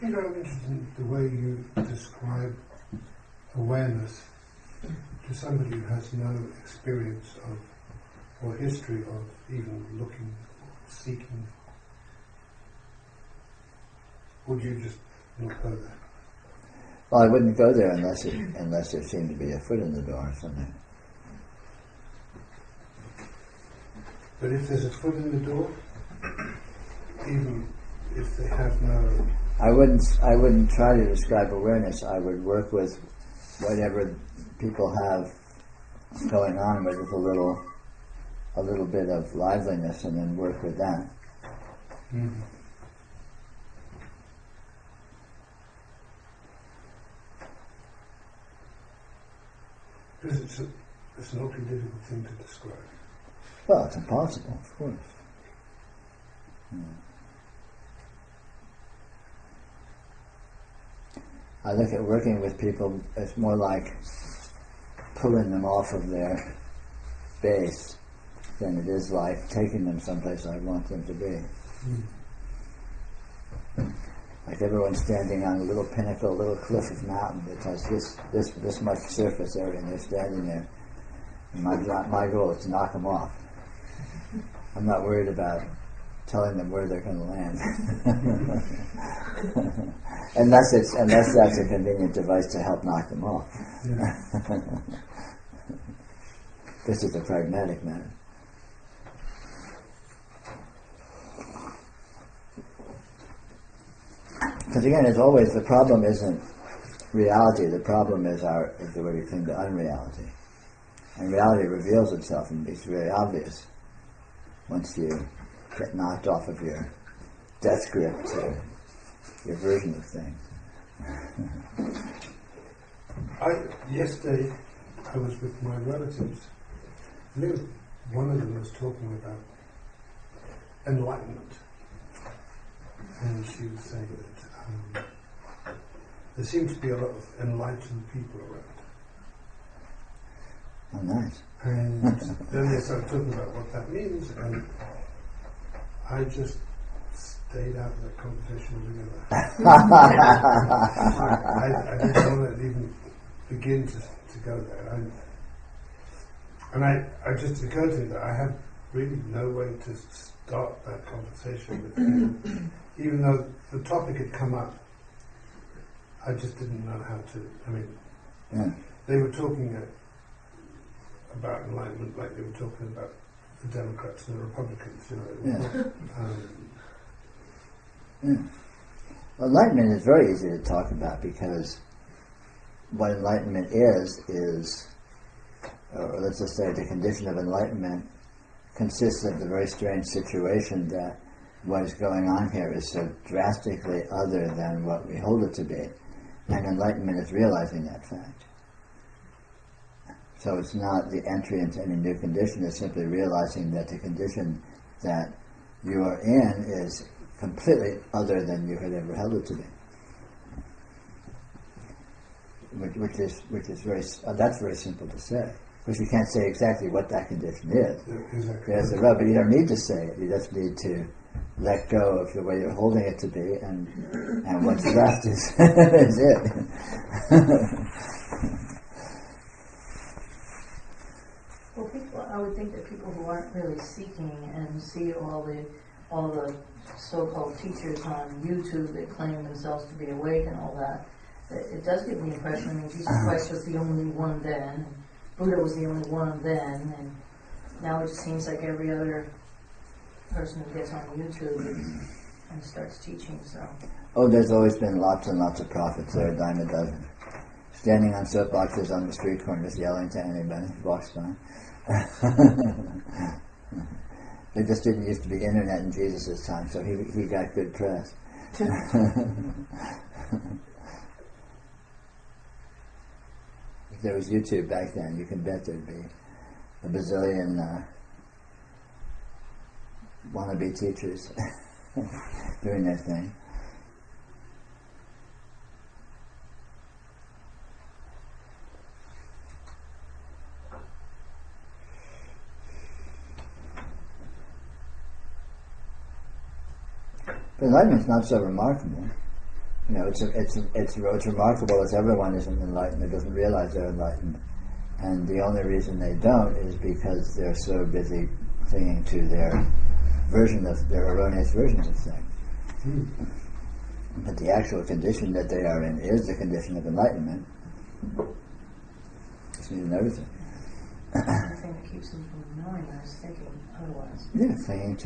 You know, I'm interested in the way you describe awareness to somebody who has no experience of or history of even looking, seeking. Would you just not go there? Well, I wouldn't go there unless there seemed to be a foot in the door or something. But if there's a foot in the door, even if they have no... I wouldn't try to describe awareness. I would work with whatever people have going on with a little bit of liveliness, and then work with that. Mm-hmm. Because it's an awfully difficult thing to describe. Well, it's impossible, of course. I look at working with people as more like pulling them off of their base than it is like taking them someplace I want them to be. Like everyone's standing on a little pinnacle, a little cliff of mountain that has this much surface area, and they're standing there. And my goal is to knock them off. I'm not worried about telling them where they're going to land, unless that's a convenient device to help knock them off. Yeah. This is a pragmatic matter. Because again, as always, the problem isn't reality. The problem is the way we cling to unreality. And reality reveals itself, and it's very obvious once you get knocked off of your death grip to your version of things. Yesterday, I was with my relatives. I think one of them was talking about enlightenment, and she was saying that there seems to be a lot of enlightened people around. Oh, nice. And then they started talking about what that means, and I just stayed out of that conversation altogether. I didn't want to even begin to go there. I just occurred to me that I had really no way to start that conversation with them. Even though the topic had come up, I just didn't know how to. They were talking about enlightenment like they were talking about the Democrats and the Republicans, Well, enlightenment is very easy to talk about, because what enlightenment is, or let's just say the condition of enlightenment consists of the very strange situation that what is going on here is so drastically other than what we hold it to be. And enlightenment is realizing that fact. So it's not the entry into any new condition, it's simply realizing that the condition that you are in is completely other than you had ever held it to be. Which is very, that's very simple to say. Because you can't say exactly what that condition is. Exactly. There's the rub, but you don't need to say it. You just need to let go of the way you're holding it to be, and what's left is it. Well, I would think that people who aren't really seeking and see all the so-called teachers on YouTube that claim themselves to be awake and all that, it does give the impression. I mean, Jesus Christ was the only one then, and Buddha was the only one then, and now it just seems like every other person who gets on YouTube and starts teaching. So. Oh, there's always been lots and lots of prophets. There are a dime a dozen, standing on soapboxes on the street corners, yelling to anybody who walks by. There just didn't used to be internet in Jesus' time, so he got good press. If there was YouTube back then, you can bet there'd be a bazillion wannabe teachers doing their thing. But enlightenment's not so remarkable. It's remarkable that everyone isn't enlightened or doesn't realize they're enlightened, and the only reason they don't is because they're so busy clinging to their erroneous versions of things. But the actual condition that they are in is the condition of enlightenment. Just need to notice it. The thing that keeps them from knowing is thinking otherwise. Yeah, clinging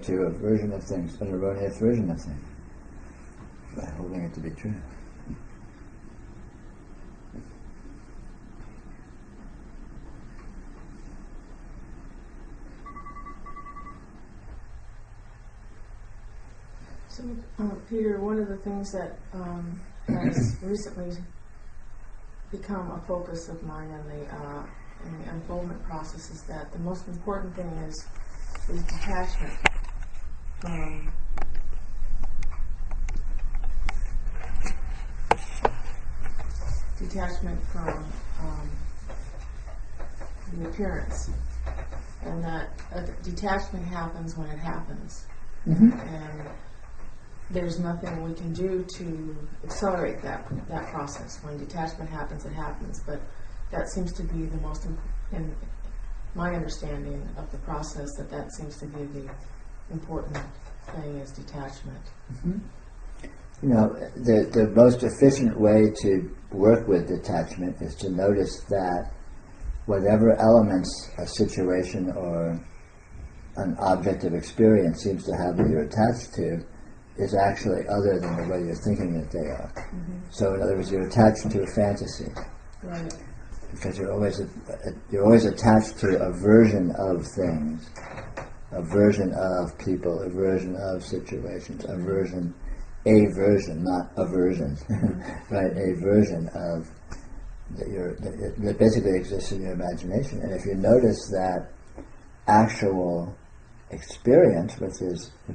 to a version of things, an erroneous version of things, by holding it to be true. So, Peter, one of the things that has recently become a focus of mine in the unfoldment process is that the most important thing is detachment. Detachment from the appearance, and that detachment happens when it happens, and there's nothing we can do to accelerate that process. When detachment happens, it happens. But that seems to be the most, in my understanding of the process, that seems to be the important thing is detachment. The most efficient way to work with detachment is to notice that whatever elements a situation or an object of experience seems to have that you're attached to is actually other than the way you're thinking that they are. So in other words, you're attached to a fantasy. Right. Because you're always attached to a version of things, a version of people, a version of situations, a version, not aversions, right? A version of that basically exists in your imagination. And if you notice that actual experience, which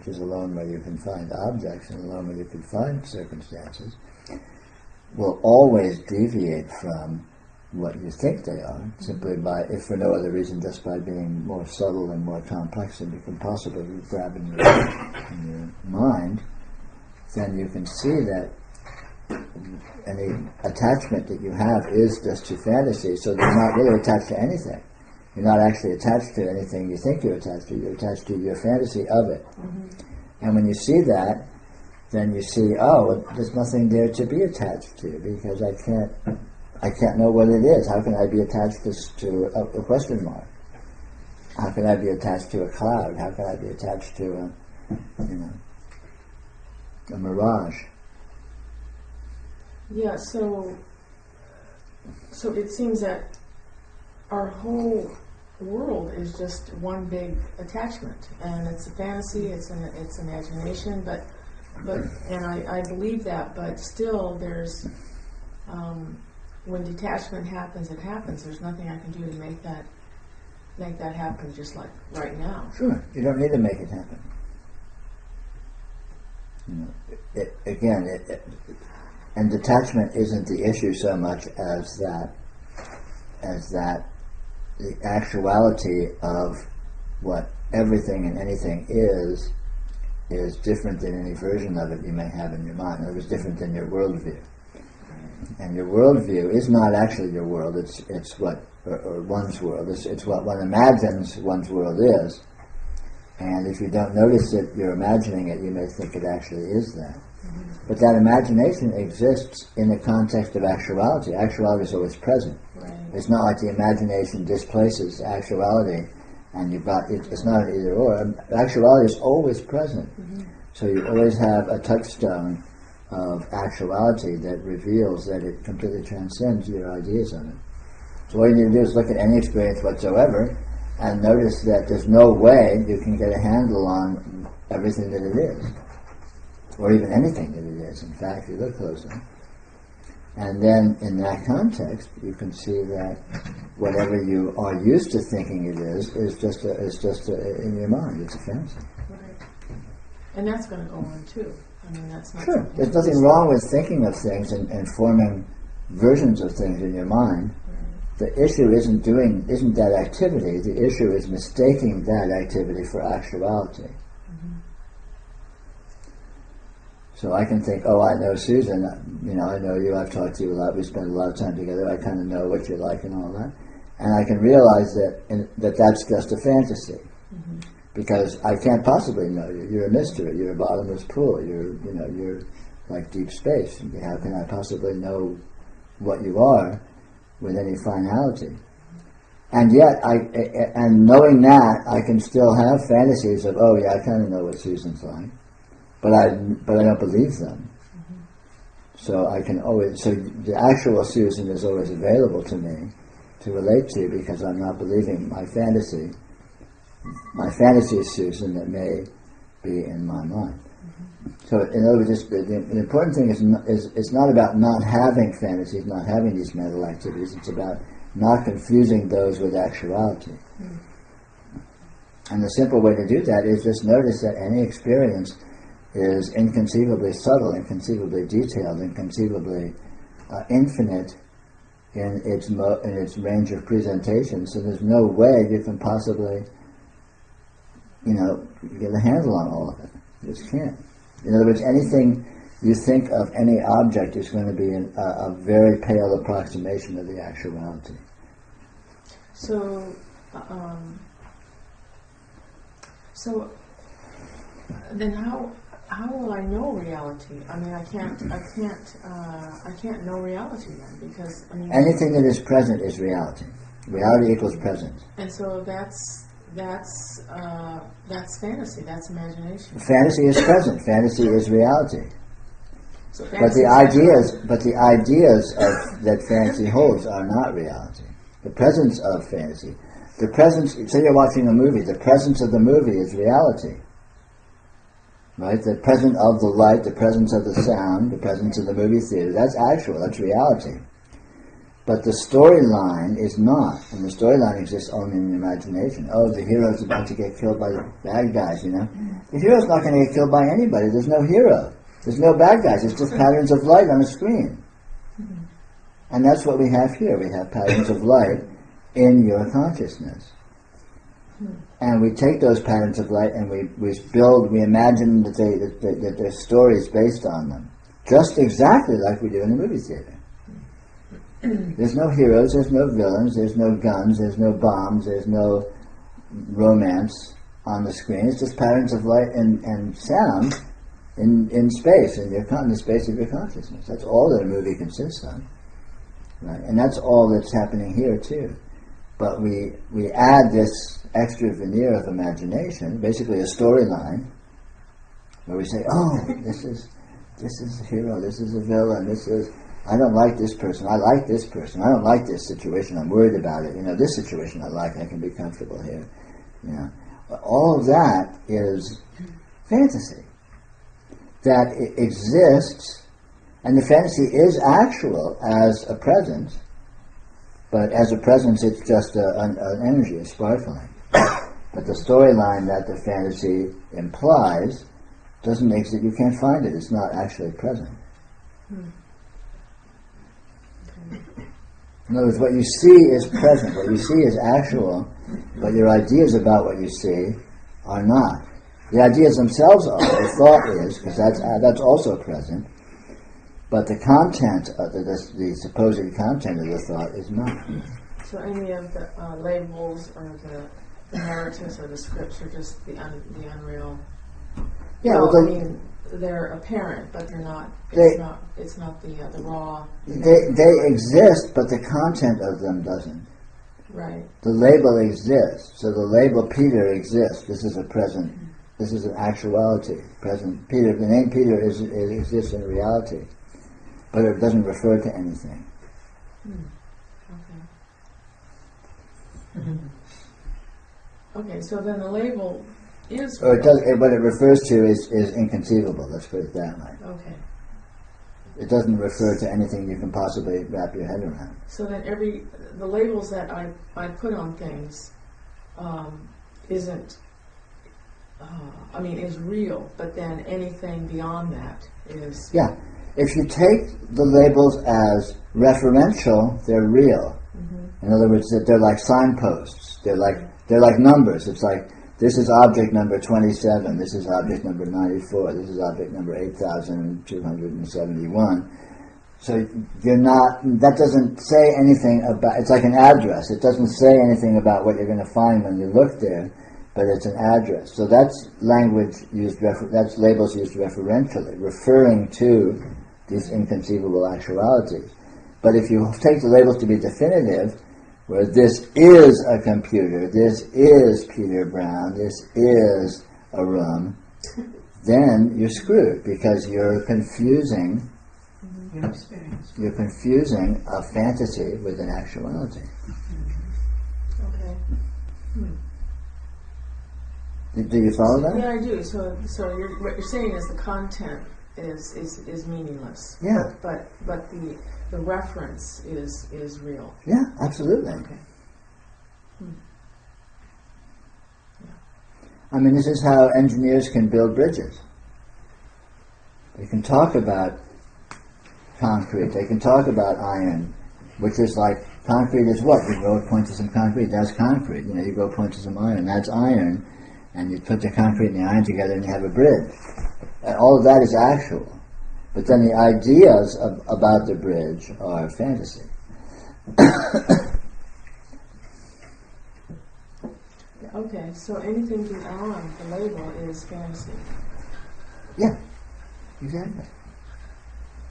is alone where you can find objects and alone where you can find circumstances, will always deviate from what you think they are, simply by, if for no other reason, just by being more subtle and more complex than you can possibly grab in your mind, then you can see that any attachment that you have is just to fantasy, so they're not really attached to anything. You're not actually attached to anything you think you're attached to. You're attached to your fantasy of it. And when you see that, then you see, there's nothing there to be attached to, because I can't know what it is. How can I be attached to a question mark? How can I be attached to a cloud? How can I be attached to a mirage? Yeah. So it seems that our whole world is just one big attachment, and it's a fantasy, it's imagination, but and I believe that, but still there's when detachment happens, it happens. There's nothing I can do to make that happen just like right now. Sure, you don't need to make it happen. And detachment isn't the issue so much as that the actuality of what everything and anything is different than any version of it you may have in your mind. In other words, different than your worldview. And your worldview is not actually your world. It's what or one's world. It's what one imagines one's world is. And if you don't notice that you're imagining it, you may think it actually is that. But that imagination exists in the context of actuality. Actuality is always present. Right. It's not like the imagination displaces actuality, and it's not an either or. Actuality is always present. So you always have a touchstone of actuality that reveals that it completely transcends your ideas of it. So all you need to do is look at any experience whatsoever and notice that there's no way you can get a handle on everything that it is, or even anything that it is, in fact, if you look closely. And then in that context, you can see that whatever you are used to thinking it is just in your mind. It's a fantasy. Right. And that's going to go on too. I mean, that's not sure. There's nothing wrong with thinking of things and forming versions of things in your mind. Right. The issue isn't that activity. The issue is mistaking that activity for actuality. So I can think, oh, I know Susan, I know you, I've talked to you a lot, we spend a lot of time together, I kind of know what you're like and all that. And I can realize that that's just a fantasy. Mm-hmm. Because I can't possibly know you. You're a mystery, you're a bottomless pool, you're like deep space. How can I possibly know what you are with any finality? And yet, and knowing that, I can still have fantasies of, oh yeah, I kind of know what Susan's like. But I don't believe them. Mm-hmm. So the actual Susan is always available to me to relate to, because I'm not believing my fantasy is Susan that may be in my mind. Mm-hmm. So in other words, the important thing is it's not about not having fantasies, not having these mental activities, it's about not confusing those with actuality. Mm-hmm. And the simple way to do that is just notice that any experience is inconceivably subtle, inconceivably detailed, inconceivably infinite in its range of presentation. So there's no way you can possibly, get a handle on all of it. You just can't. In other words, anything you think of any object is going to be a very pale approximation of the actuality. So then how will I know reality? I mean, I can't know reality then, because anything that is present is reality. Reality equals present. And so that's fantasy. That's imagination. Fantasy is present. Fantasy is reality. So But the ideas that fantasy holds are not reality. The presence of fantasy, say you're watching a movie, the presence of the movie is reality. Right? The presence of the light, the presence of the sound, the presence of the movie theater, that's actual, that's reality. But the storyline is not, and the storyline exists only in the imagination. Oh, the hero's about to get killed by the bad guys, The hero's not going to get killed by anybody. There's no hero. There's no bad guys. It's just patterns of light on a screen. Mm-hmm. And that's what we have here. We have patterns of light in your consciousness. And we take those patterns of light and we imagine that there's stories based on them. Just exactly like we do in the movie theater. There's no heroes, there's no villains, there's no guns, there's no bombs, there's no romance on the screen. It's just patterns of light and sound in space, in the space of your consciousness. That's all that a movie consists of. Right? And that's all that's happening here too. But we add this extra veneer of imagination, basically a storyline, where we say, oh, this is a hero, this is a villain, I don't like this person, I like this person, I don't like this situation, I'm worried about it, this situation I like, I can be comfortable here. But all of that is fantasy. That exists, and the fantasy is actual as a presence, but as a presence it's just an energy, a sparkling. But the storyline that the fantasy implies doesn't exist, you can't find it, it's not actually present. In other words, what you see is present, what you see is actual, but your ideas about what you see are not. The ideas themselves are, the thought is, because that's also present, but the content, the supposed content of the thought is not. So any of the labels or the narratives or the scripts are just the unreal. Yeah, they're apparent, but they're not. It's not the raw. They exist, but the content of them doesn't. Right. The label exists, so the label Peter exists. This is a present. This is an actuality. Present. Peter. The name Peter exists in reality, but it doesn't refer to anything. Okay. Okay. So then the label is. Or it does. What it refers to is inconceivable. Let's put it that way. Okay. It doesn't refer to anything you can possibly wrap your head around. So then the labels that I put on things isn't. Is real, but then anything beyond that is. Yeah. If you take the labels as referential, they're real. Mm-hmm. In other words, that they're like signposts. They're like numbers. It's like this is object number 27, this is object number 94, this is object number 8271. So you're not, that doesn't say anything about, it's like an address. It doesn't say anything about what you're going to find when you look there, but it's an address. So that's language used, that's labels used referentially, referring to these inconceivable actualities. But if you take the labels to be definitive, where this is a computer, this is Peter Brown, this is a room, then you're screwed, because you're confusing you're confusing a fantasy with an actuality. Okay. Do you follow that? Yeah, I do. So what you're saying is the content is meaningless. Yeah. But the reference is real. Yeah, absolutely. Okay. I mean, this is how engineers can build bridges. They can talk about concrete, they can talk about iron, which is like, concrete is what? You go point to some concrete, that's concrete. You know, you go point to some iron, that's iron. And you put the concrete and the iron together and you have a bridge. And all of that is actual. But then the ideas about the bridge are fantasy. Okay, so anything beyond the label is fantasy. Yeah, exactly.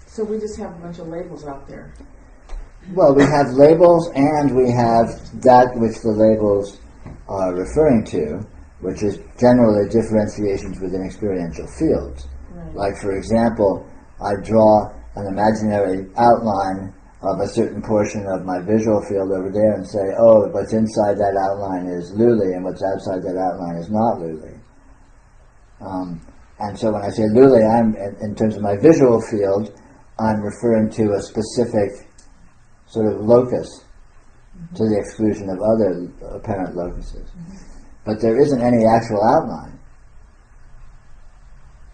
So we just have a bunch of labels out there. Well, we have labels and we have that which the labels are referring to, which is generally differentiations within experiential fields. Right. Like, for example, I draw an imaginary outline of a certain portion of my visual field over there and say, oh, what's inside that outline is Luli and what's outside that outline is not Luli. And so when I say Luli, I'm, in terms of my visual field, I'm referring to a specific sort of locus to the exclusion of other apparent locuses. But there isn't any actual outline,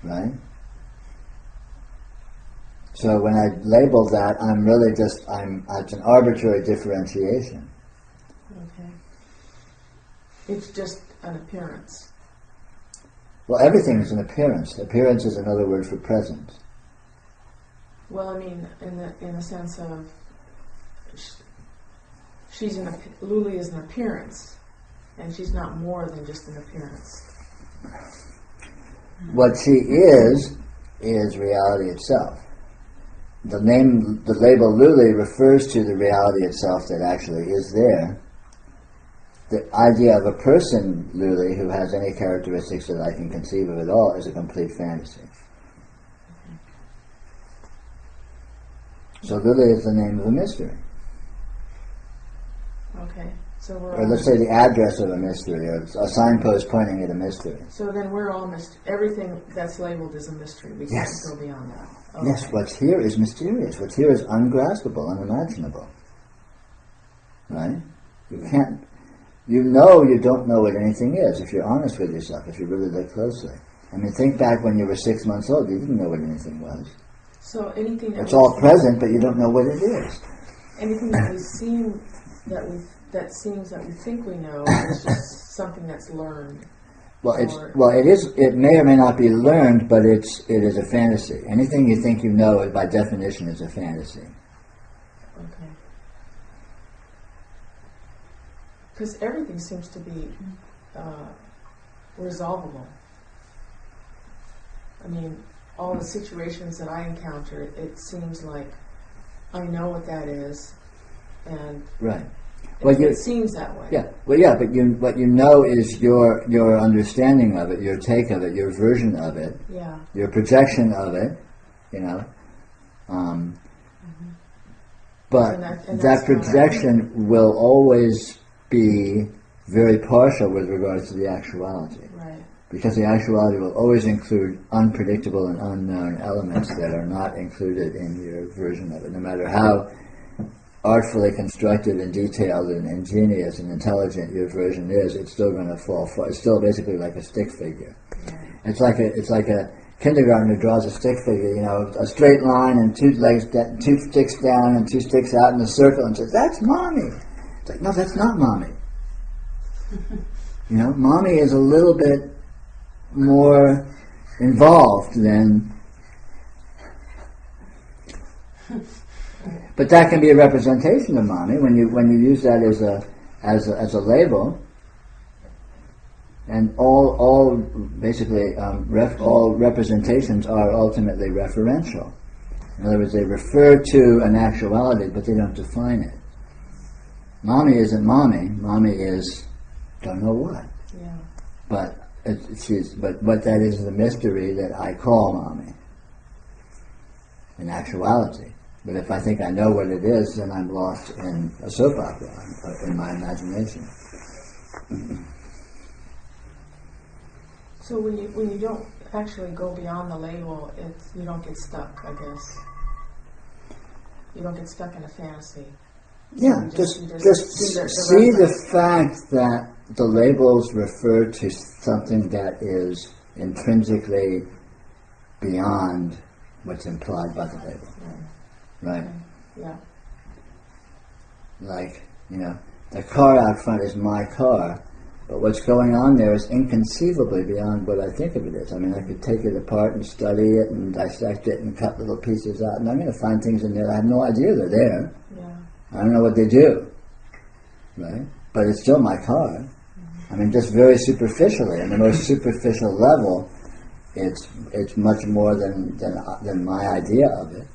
right? So when I label that, I'm really just, it's an arbitrary differentiation. Okay. It's just an appearance. Well, everything is an appearance. Appearance is another word for presence. Well, I mean, in the sense of, Luli is an appearance, and she's not more than just an appearance. What she is reality itself. The label Luli refers to the reality itself that actually is there. The idea of a person, Luli, who has any characteristics that I can conceive of at all is a complete fantasy. So Luli is the name of a mystery. Okay. So we're Or let's say the address of a mystery, or a signpost pointing at a mystery. So then we're all everything that's labeled is a mystery. We can't Yes. go beyond that. Okay. Yes, what's here is mysterious. What's here is ungraspable, unimaginable. Right? You can't, you don't know what anything is if you're honest with yourself, if you really look closely. I mean, think back when you were 6 months old, you didn't know what anything was. So anything It's all present, but you don't know what it is. anything that we seem that seems that we think we know is just something that's learned. It may or may not be learned, but it is a fantasy. Anything you think you know, by definition, is a fantasy. Okay. Because everything seems to be resolvable. I mean, all the situations that I encounter, it seems like I know what that is, and Right. it seems that way. Yeah. Well, yeah, but what you know is your understanding of it, your take of it, your version of it, Yeah. your projection of it, you know. But And that that's projection will always be very partial with regards to the actuality. Right. Because the actuality will always include unpredictable and unknown elements that are not included in your version of it. No matter how artfully constructed and detailed and ingenious and intelligent your version is, it's still going to fall far. It's still basically like a stick figure. It's like a kindergartner draws a stick figure, you know, a straight line and two sticks down and two sticks out in a circle and says, "That's mommy." It's like, no, that's not mommy. You know, mommy is a little bit more involved than. But that can be a representation of mommy when you use that as a label. And all basically all representations are ultimately referential. In other words, they refer to an actuality, but they don't define it. Mommy isn't mommy. Mommy is don't know what. Yeah. But but that is the mystery that I call mommy. In actuality. But if I think I know what it is, then I'm lost in a soap opera, in my imagination. So when you don't actually go beyond the label, you don't get stuck, I guess. You don't get stuck in a fantasy. Yeah, You just see see the reference. fact that the labels refer to something that is intrinsically beyond what's implied by the label. Right? Yeah. Like, the car out front is my car, but what's going on there is inconceivably beyond what I think of it is. I mean, I could take it apart and study it and dissect it and cut little pieces out, and I'm going to find things in there I have no idea they're there. Yeah. I don't know what they do, right? But it's still my car. I mean, just very superficially, on the most superficial level, it's much more than my idea of it.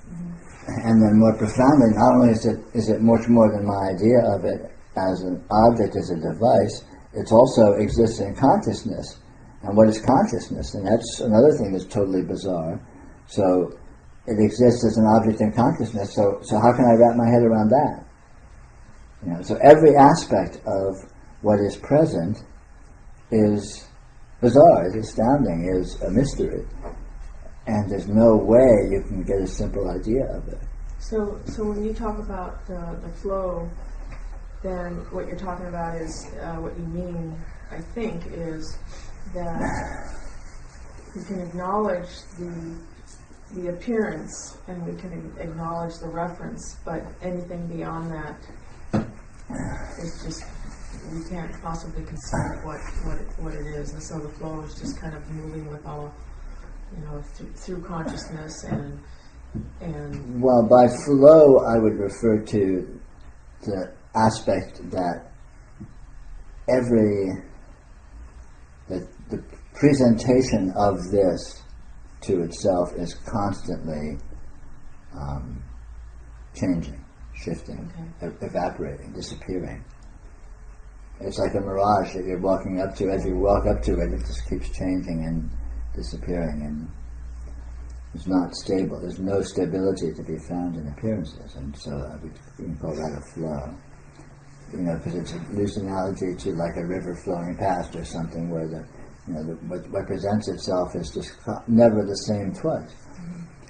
And then more profoundly, not only is it much more than my idea of it as an object, as a device, it also exists in consciousness. And what is consciousness? And that's another thing that's totally bizarre. So it exists as an object in consciousness, so how can I wrap my head around that? So every aspect of what is present is bizarre, is astounding, is a mystery. And there's no way you can get a simple idea of it. So when you talk about the flow, then what you're talking about is what you mean, I think, is that we can acknowledge the appearance and we can acknowledge the reference, but anything beyond that is just, we can't possibly conceive what it is. And so the flow is just kind of moving with all, through consciousness and Well, by flow, I would refer to the aspect that the presentation of this to itself is constantly changing, shifting, evaporating, disappearing. It's like a mirage that you're walking up to. As you walk up to it, it just keeps changing and disappearing, and it's not stable. There's no stability to be found in appearances, and so we can call that a flow. Because it's a loose analogy to like a river flowing past or something, where what presents itself is just never the same twice,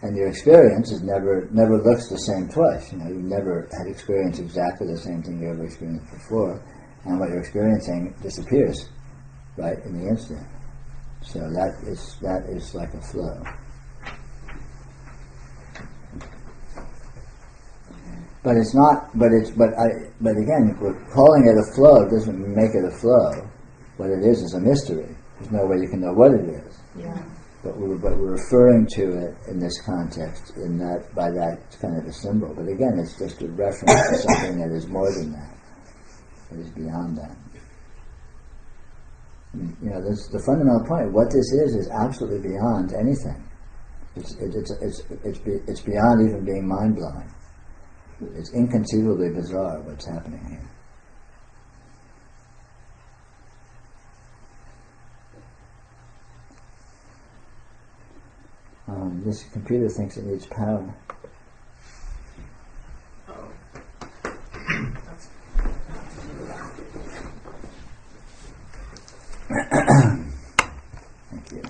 and your experience is never looks the same twice. You never had experienced exactly the same thing you ever experienced before, and what you're experiencing disappears right in the instant. So that is like a flow. But it's not. But again, calling it a flow doesn't make it a flow. What it is a mystery. There's no way you can know what it is. yeah. But we're referring to it in this context, by that kind of a symbol. But again, it's just a reference to something that is more than that. That is beyond that. That's the fundamental point. What this is absolutely beyond anything. It's beyond even being mind blowing. It's inconceivably bizarre what's happening here. This computer thinks it needs power. Thank you.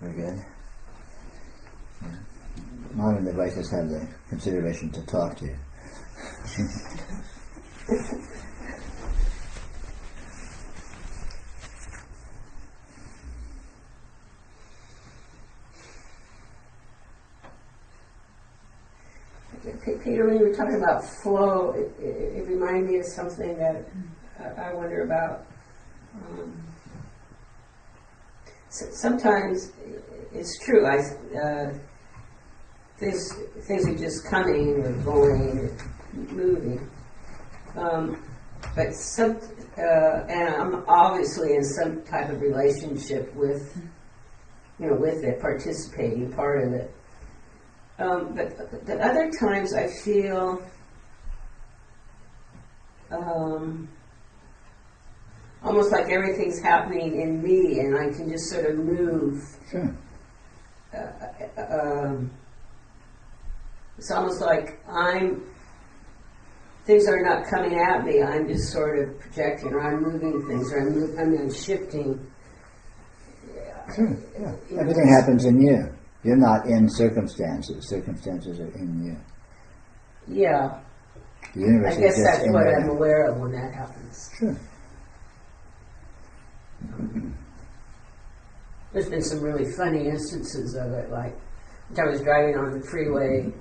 Very good. Modern devices have the consideration to talk to you. Peter, when you were talking about flow, it reminded me of something that I wonder about. Sometimes it's true. Things are just coming or going or moving. But and I'm obviously in some type of relationship with it, participating, part of it. But other times I feel almost like everything's happening in me, and I can just sort of move. Sure. It's almost like things are not coming at me. I'm just sort of projecting, or I'm moving things, or I'm shifting. Sure. Yeah. Everything happens in you. You're not in circumstances. Circumstances are in you. Yeah. The universe I guess is just that's in what you. I'm aware of when that happens. Sure. There's been some really funny instances of it, like I was driving on the freeway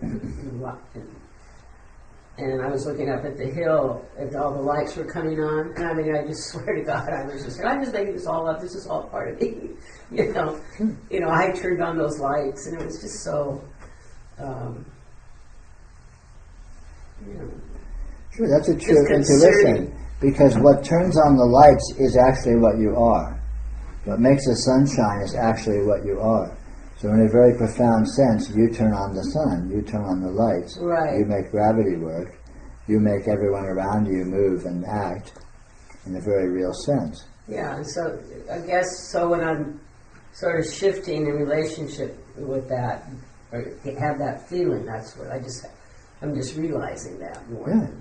and I was looking up at the hill and all the lights were coming on, and I mean, I just swear to God, I'm just making this all up. This is all part of me, I turned on those lights, and it was just so, Sure, that's a true intuition. Because what turns on the lights is actually what you are. What makes the sun shine is actually what you are. So in a very profound sense, you turn on the sun, you turn on the lights, right. You make gravity work, you make everyone around you move and act in a very real sense. Yeah, and so I guess when I'm sort of shifting in relationship with that, or have that feeling, that's what I'm just realizing that more.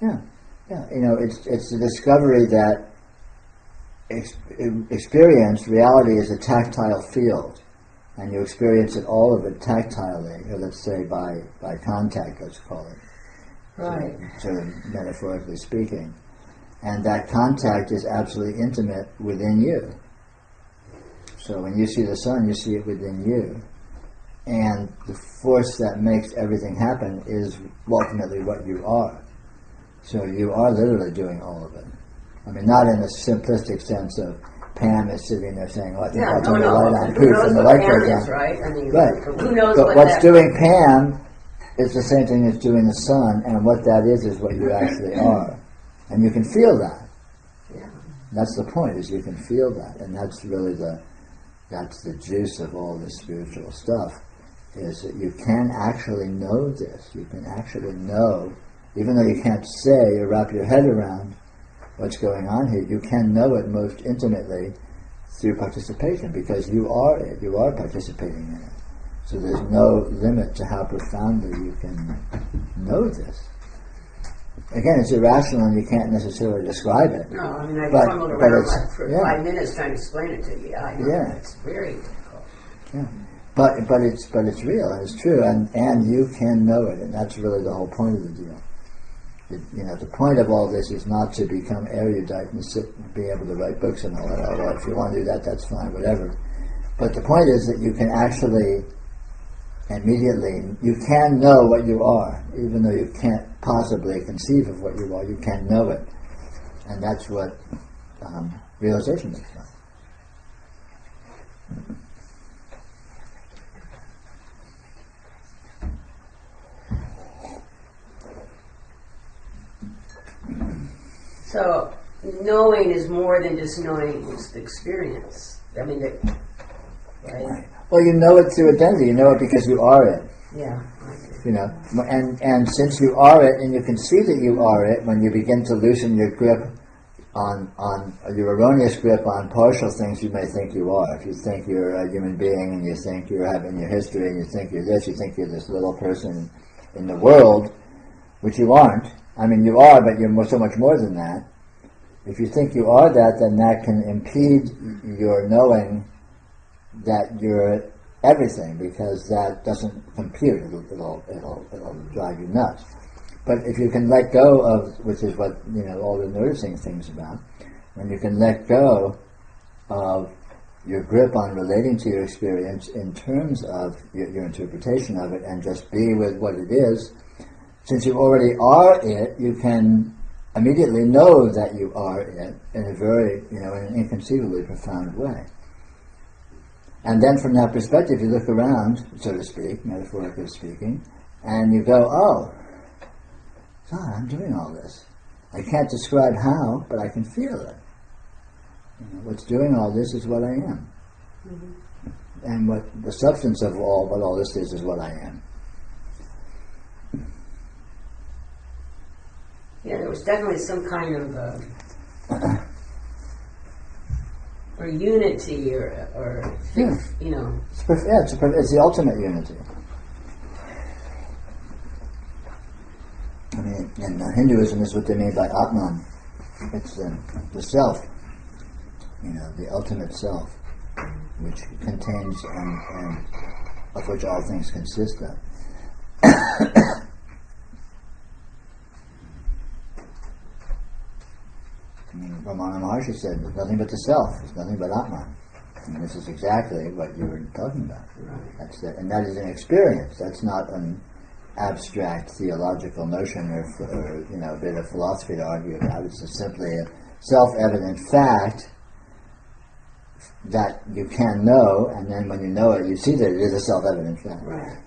Yeah. It's the discovery that experience, reality is a tactile field, and you experience it, all of it, tactilely, or let's say by contact, let's call it. Right. Sort of metaphorically speaking. And that contact is absolutely intimate within you. So when you see the sun, you see it within you. And the force that makes everything happen is ultimately what you are. So you are literally doing all of it. I mean, not in a simplistic sense of Pam is sitting there saying, "Oh, I think I'll turn the light on," poof, and the light goes on. Right? I mean, right. Who knows but what what's that doing Pam is the same thing as doing the sun, and what that is what you actually are. And you can feel that. Yeah. That's the point, is you can feel that. And that's really that's the juice of all this spiritual stuff, is that you can actually know this. You can actually know, even though you can't say or wrap your head around what's going on here, you can know it most intimately through participation, because you are it. You are participating in it. So there's no limit to how profoundly you can know this. Again, it's irrational and you can't necessarily describe it. No, I mean, I But- fumbled but around it's- for yeah. 5 minutes trying to explain it to you. I know. Yeah. It's very difficult. Yeah. But it's real and it's true, and you can know it, and that's really the whole point of the deal. The point of all this is not to become erudite and sit and be able to write books and all that. Although if you want to do that, that's fine, whatever. But the point is that you can actually, immediately, you can know what you are, even though you can't possibly conceive of what you are. You can know it, and that's what realization is like. So, knowing is more than just knowing it's the experience. I mean, right? Well, you know it through identity. You know it because you are it. Yeah. And since you are it, and you can see that you are it, when you begin to loosen your grip on your erroneous grip on partial things you may think you are. If you think you're a human being, and you think you're having your history, and you think you're this, you think you're this little person in the world, which you aren't. I mean, you are, but you're so much more than that. If you think you are that, then that can impede your knowing that you're everything, because that doesn't compute. It'll drive you nuts. But if you can let go of, which is what all the noticing things about, when you can let go of your grip on relating to your experience in terms of your interpretation of it, and just be with what it is. Since you already are it, you can immediately know that you are it in a very, in an inconceivably profound way. And then from that perspective, you look around, so to speak, metaphorically speaking, and you go, oh, God, I'm doing all this. I can't describe how, but I can feel it. What's doing all this is what I am. Mm-hmm. And what the substance of what all this is what I am. Yeah, there was definitely some kind of or unity or Yeah. It's the ultimate unity. I mean, in Hinduism is what they mean by Atman. It's the self, the ultimate self, which contains and of which all things consist of. Ramana Maharshi said, there's nothing but the self, there's nothing but Atman. And this is exactly what you were talking about. Right. That's it. And that is an experience. That's not an abstract theological notion or a bit of philosophy to argue about. It's simply a self-evident fact that you can know, and then when you know it, you see that it is a self-evident fact. Right.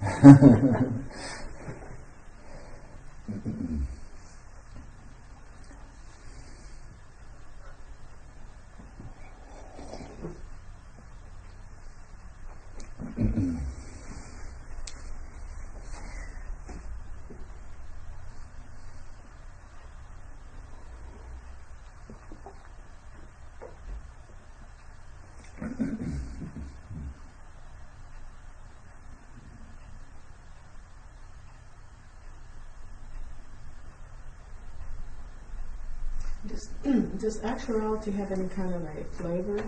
Does actuality have any kind of a flavor?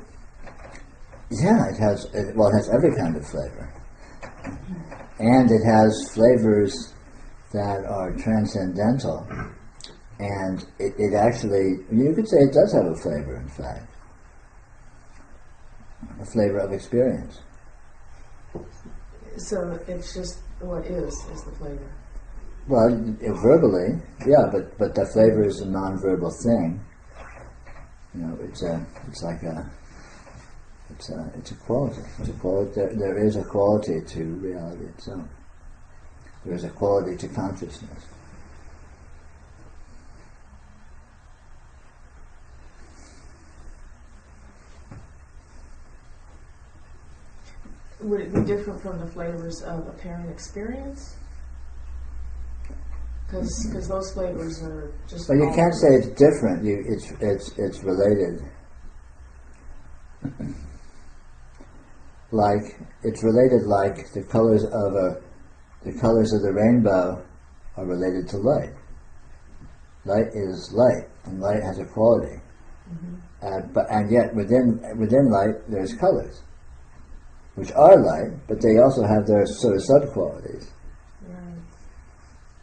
Yeah, it has every kind of flavor. And it has flavors that are transcendental. And it actually, you could say it does have a flavor, in fact. A flavor of experience. So it's just what is the flavor? Well, verbally, yeah, but the flavor is a non-verbal thing. It's a quality. It's a quality. There is a quality to reality itself. There is a quality to consciousness. Would it be different from the flavors of apparent experience? Because those flavors are just. But you can't say it's different. It's related. It's related like the colors of the rainbow are related to light. Light is light, and light has a quality. Mm-hmm. And yet within light there's colors, which are light, but they also have their sort of sub-qualities.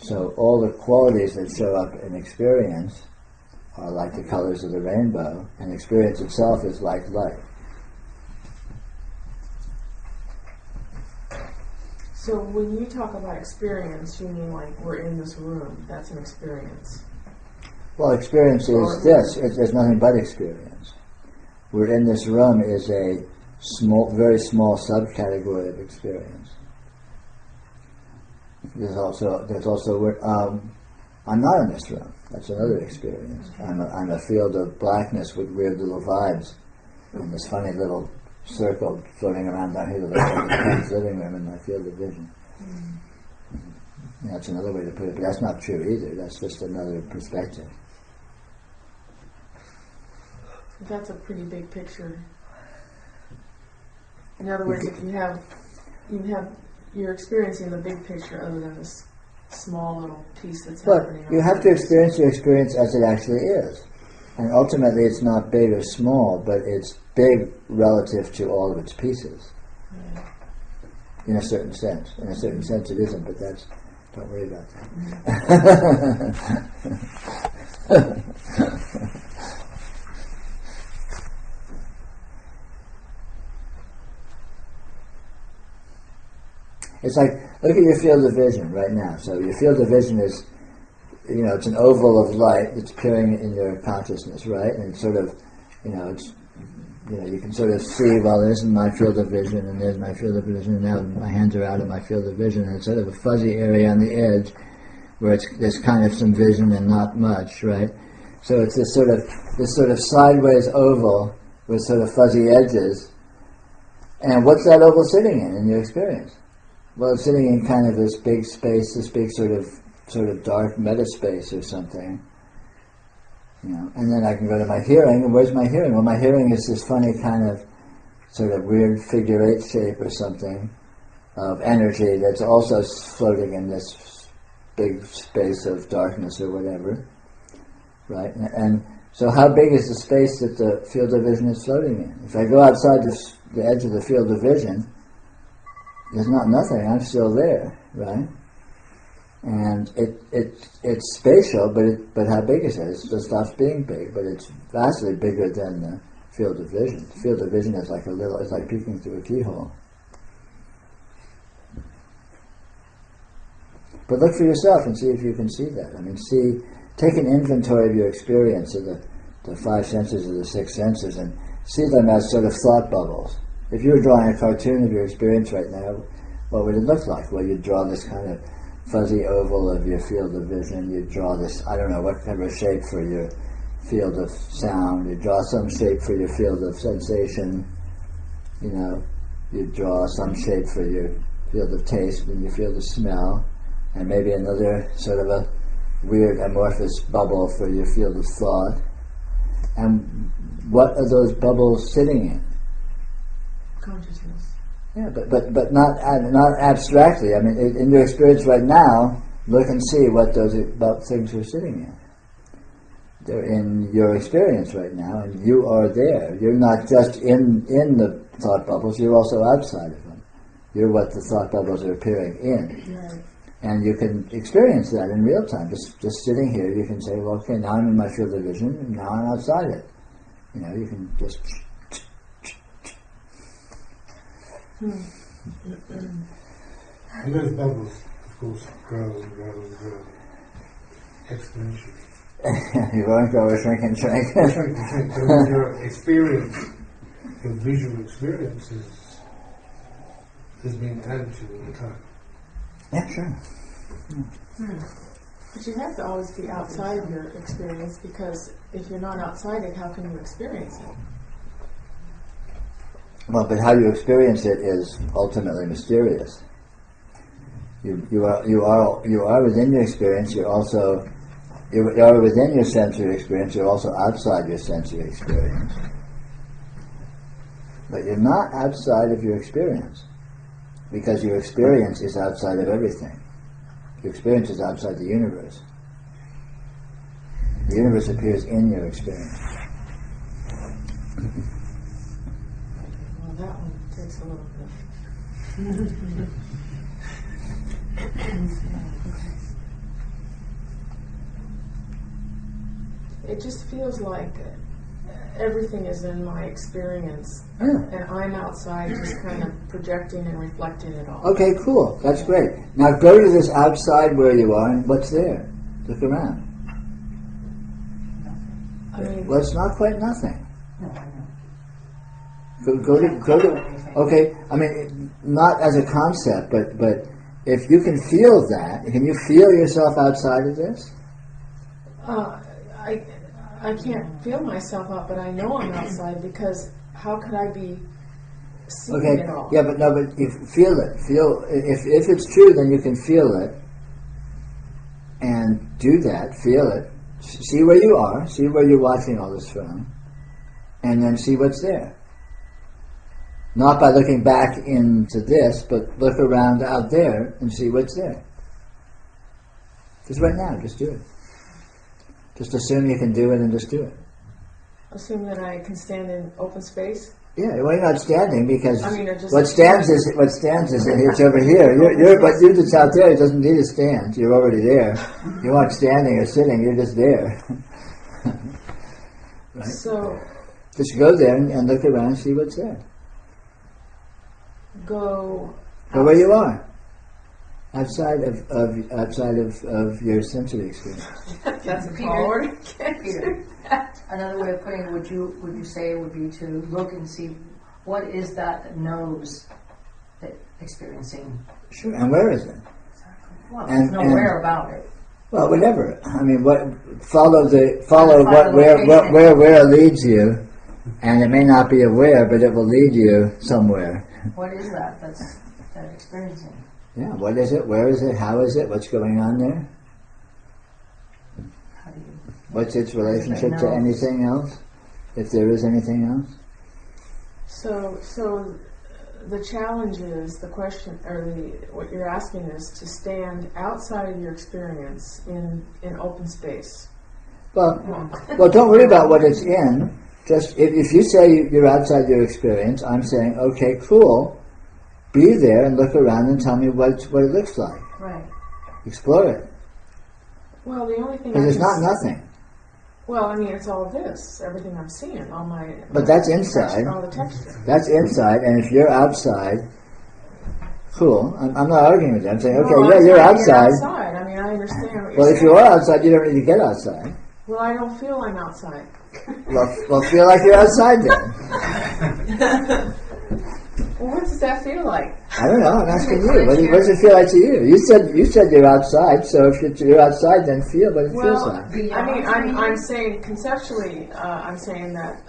So all the qualities that show up in experience are like the colors of the rainbow, and experience itself is like light. So when you talk about experience, you mean like we're in this room, that's an experience? Well, experience is this. There's nothing but experience. We're in this room is a very small subcategory of experience. There's also I'm not in this room. That's another experience. I'm a field of blackness with weird little vibes in this funny little circle floating around down here, like the living room in my field of vision. That's another way to put it, but that's not true either. That's just another perspective. That's a pretty big picture. In other words, if you have you're experiencing the big picture other than this small little piece that's happening. But you have to experience your experience as it actually is. And ultimately it's not big or small, but it's big relative to all of its pieces. Yeah. In a certain sense. In a certain sense it isn't, but don't worry about that. It's like, look at your field of vision right now. So your field of vision is, it's an oval of light that's appearing in your consciousness, right? And it's sort of, it's, you can sort of see, well, this is my field of vision, and there's my field of vision, and now my hands are out of my field of vision, and it's sort of a fuzzy area on the edge where there's kind of some vision and not much, right? So it's this sort of sideways oval with sort of fuzzy edges. And what's that oval sitting in your experience? Well, it's sitting in kind of this big space, this big sort of dark meta space or something. And then I can go to my hearing, and where's my hearing? Well, my hearing is this funny kind of sort of weird figure eight shape or something of energy that's also floating in this big space of darkness or whatever, right? And so how big is the space that the field of vision is floating in? If I go outside the edge of the field of vision, there's not nothing, I'm still there, right? And it's spatial, but how big is it? It just stops being big, but it's vastly bigger than the field of vision. The field of vision is like it's like peeking through a keyhole. But look for yourself and see if you can see that. I mean, take an inventory of your experience of the five senses or the six senses and see them as sort of thought bubbles. If you were drawing a cartoon of your experience right now, what would it look like? Well, you'd draw this kind of fuzzy oval of your field of vision. You'd draw this, I don't know, what kind of shape for your field of sound. You'd draw some shape for your field of sensation. You'd draw some shape for your field of taste and your field of smell. And maybe another sort of a weird amorphous bubble for your field of thought. And what are those bubbles sitting in? Consciousness. Yeah, but not abstractly. I mean, in your experience right now, look and see what those things are sitting in. They're in your experience right now, and you are there. You're not just in the thought bubbles, you're also outside of them. You're what the thought bubbles are appearing in. Right. And you can experience that in real time. Just sitting here, you can say, well, okay, now I'm in my field of vision, and now I'm outside it. You can just... And those bubbles, of course, grow and grow and grow exponentially. You won't go or shrink and shrink. Shrink and shrink. So when your experience, your visual experience is being added to all the time. Yeah, sure. But you have to always be outside your experience, because if you're not outside it, how can you experience it? Well, but how you experience it is ultimately mysterious. You are within your experience. You are within your sensory experience. You're also outside your sensory experience. But you're not outside of your experience, because your experience is outside of everything. Your experience is outside the universe. The universe appears in your experience. Well, that one takes a little bit. It just feels like everything is in my experience, and I'm outside just kind of projecting and reflecting it all. Okay, cool. That's great. Now go to this outside where you are, and what's there? Look around. I mean, Well, it's not quite nothing. No, I know. Go to. Okay, I mean, not as a concept, but if you can feel that, can you feel yourself outside of this? I can't feel myself out, but I know I'm outside, because how could I be seeing Okay, it all? yeah, but you feel it. If it's true, then you can feel it, and do that. Feel it. See where you are. See where you're watching all this from, and then see what's there. Not by looking back into this, but look around out there and see what's there. Just right now, just do it. Just assume you can do it and just do it. Assume that I can stand in open space. Yeah, well, you're not standing, because I mean, or just what stands is it's over here. But you're just out there. It doesn't need to stand. You're already there. You aren't standing or sitting. You're just there. Right? So Just go there and look around and see what's there. go Go where you are. Outside of your sensory experience. That's a Peter- tall order. Peter, another way of putting it, would you say would be to look and see what is that knows that experiencing? Sure. And where is it? Well, And- there's no and- where about it. Well, whatever. I mean, follow Find what the location. where leads you, and it may not be a where, but it will lead you somewhere. What is that? That's that experiencing. Yeah. What is it? Where is it? How is it? What's going on there? How do you? What's its relationship to know? anything else? If there is anything else? So the challenge is the question, or what you're asking is to stand outside of your experience in open space. Well, don't worry about what it's in. Just if you say you're outside your experience, I'm saying, okay, cool. Be there and look around and tell me what it looks like. Right. Explore it, Well, the only thing because it's not s- nothing. Well, I mean, it's all this, everything I'm seeing, all my. But that's inside. All the texture. That's inside, and if you're outside, cool. I'm not arguing with you. I'm saying, okay, Well, yeah, I'm you're saying outside. I mean, I understand what you're Well, saying. if you are outside, you don't need to get outside. Well, I don't feel I'm outside. Well, feel like you're outside then. Well, what does that feel like? I don't know. I'm asking you. What does it feel like to you? You said you're outside. So if you're outside, then feel what it feels like. I mean, I'm saying conceptually, I'm saying that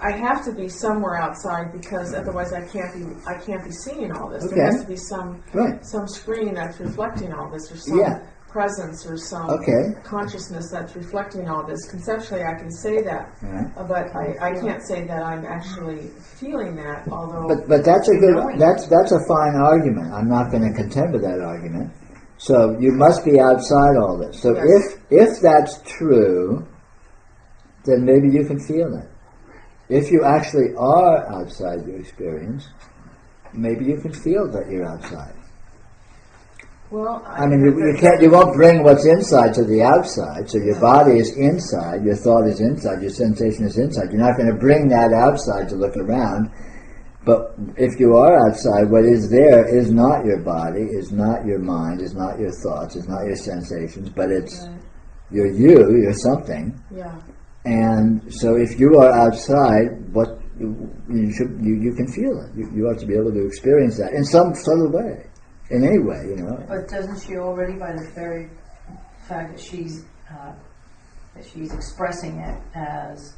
I have to be somewhere outside because otherwise I can't be seeing all this. Okay. There has to be some Right. screen that's reflecting all this, or some Yeah. presence, or some Okay. consciousness that's reflecting all this. Conceptually, I can say that, Right. but I can't say that I'm actually feeling that. Although, But that's a good. That's a fine argument. I'm not going to contend with that argument. So you must be outside all this. So Yes. if that's true, then maybe you can feel it. If you actually are outside your experience, maybe you can feel that you're outside. well, I mean, you won't bring what's inside to the outside. So your body is inside, your thought is inside, your sensation is inside. You're not going to bring that outside to look around. But if you are outside, what is there is not your body, is not your mind, is not your thoughts, is not your sensations, but it's you're something. Yeah. And so if you are outside, what you can feel it. You ought to be able to experience that in some subtle way, in any way, you know. But doesn't she already, by the very fact that she's expressing it as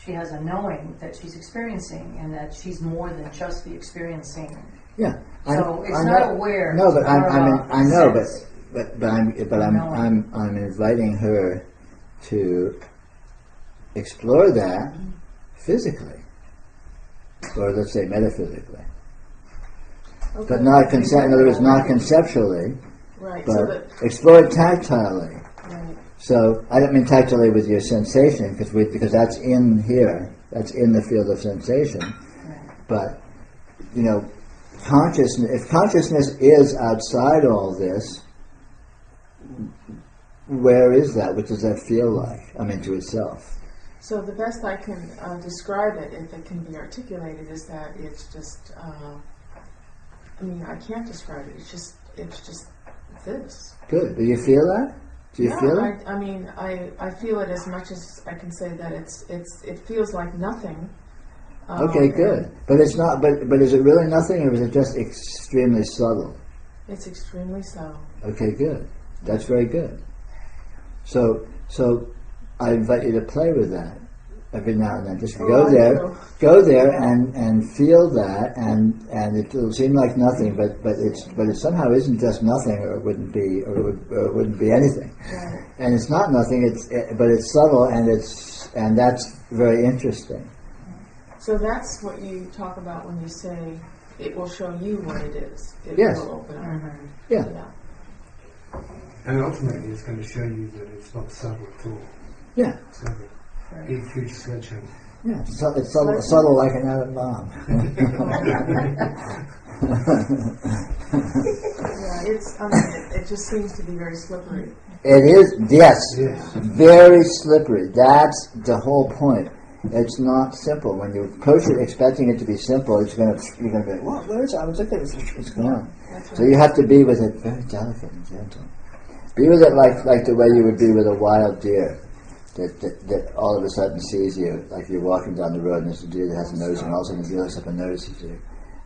she has a knowing that she's experiencing, and that she's more than just the experiencing. Yeah. So it's not aware. No, but it's more about I know, sense. but I'm inviting her to explore that physically, or let's say metaphysically, Okay. but not in other words, not conceptually, Right. So but that, explore it tactilely. right. So I don't mean tactilely with your sensation, because that's in here, that's in the field of sensation. But you know, if consciousness is outside all this, where is that? What does that feel like? I mean, to itself. So the best I can describe it, if it can be articulated, is that it's just. I mean, I can't describe it. It's just this. Good. Do you feel that? Do you feel it? I mean, I feel it as much as I can say that it feels like nothing. Okay, good. But it's not. But is it really nothing, or is it just extremely subtle? It's extremely subtle. Okay, good. That's very good. So I invite you to play with that every now and then. Just go there and feel that, and it'll seem like nothing, but it somehow isn't just nothing, or it wouldn't be anything. Right. And it's not nothing. But it's subtle, and that's very interesting. So that's what you talk about when you say it will show you what it is. It Yes. will open up. Mm-hmm. Yeah. And ultimately, it's going to show you that it's not subtle at all. Yeah. It's like a huge sledgehammer. Yeah. It's subtle like an atom bomb. Yeah, it just seems to be very slippery. It is, yes, Yes. very slippery. That's the whole point. It's not simple. When you approach it expecting it to be simple, you're gonna be, what? Where is it? I was looking, it's gone. That's So right. you have to be with it very delicate and gentle. Be with it like the way you would be with a wild deer that all of a sudden sees you, like you're walking down the road and there's a deer that has a nose and all of a sudden the deer looks up and notices you.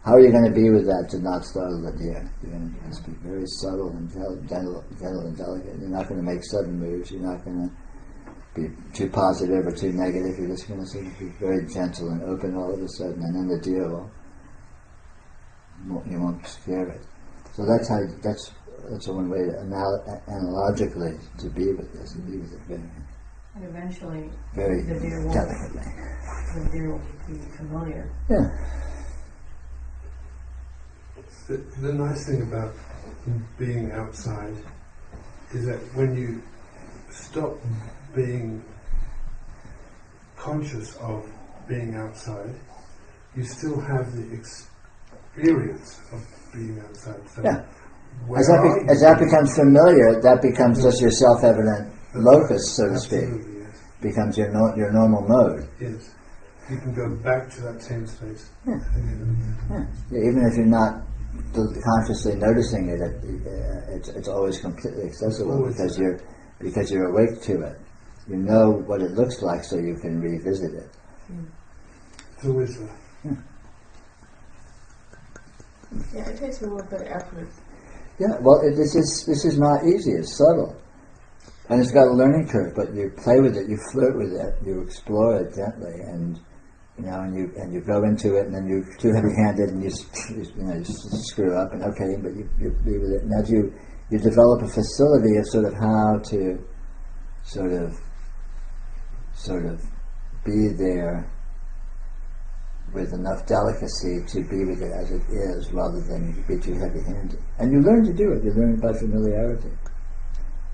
How are you going to be with that to not startle the deer? You're going to just be very subtle and gentle and delicate. You're not going to make sudden moves. You're not going to be too positive or too negative. You're just going to sort of be very gentle and open all of a sudden, and then the deer you won't scare it. So that's one way to analogically to be with this, to be with it very, And eventually, very the deer will, delicately. the deer will be familiar. Yeah. The nice thing about being outside is that when you stop being conscious of being outside, you still have the experience of being outside. So Yeah. where As are you? that becomes familiar, that becomes just your self-evident locus, so to speak. Absolutely, yes. Becomes your normal mode. Yes. You can go back to that same space. Yeah. Again. Yeah. Even if you're not consciously noticing it, it's always completely accessible Always because you're awake to it. You know what it looks like, so you can revisit it. It's always there. Yeah, it takes a little bit of effort. Yeah. Well, this is not easy. It's subtle, and it's got a learning curve. But you play with it, you flirt with it, you explore it gently, and you go into it, and then you're too heavy-handed, and you screw up, and okay, but you be with it. And as you develop a facility of sort of how to sort of be there with enough delicacy to be with it as it is, rather than be too heavy-handed. And you learn to do it. You learn by familiarity.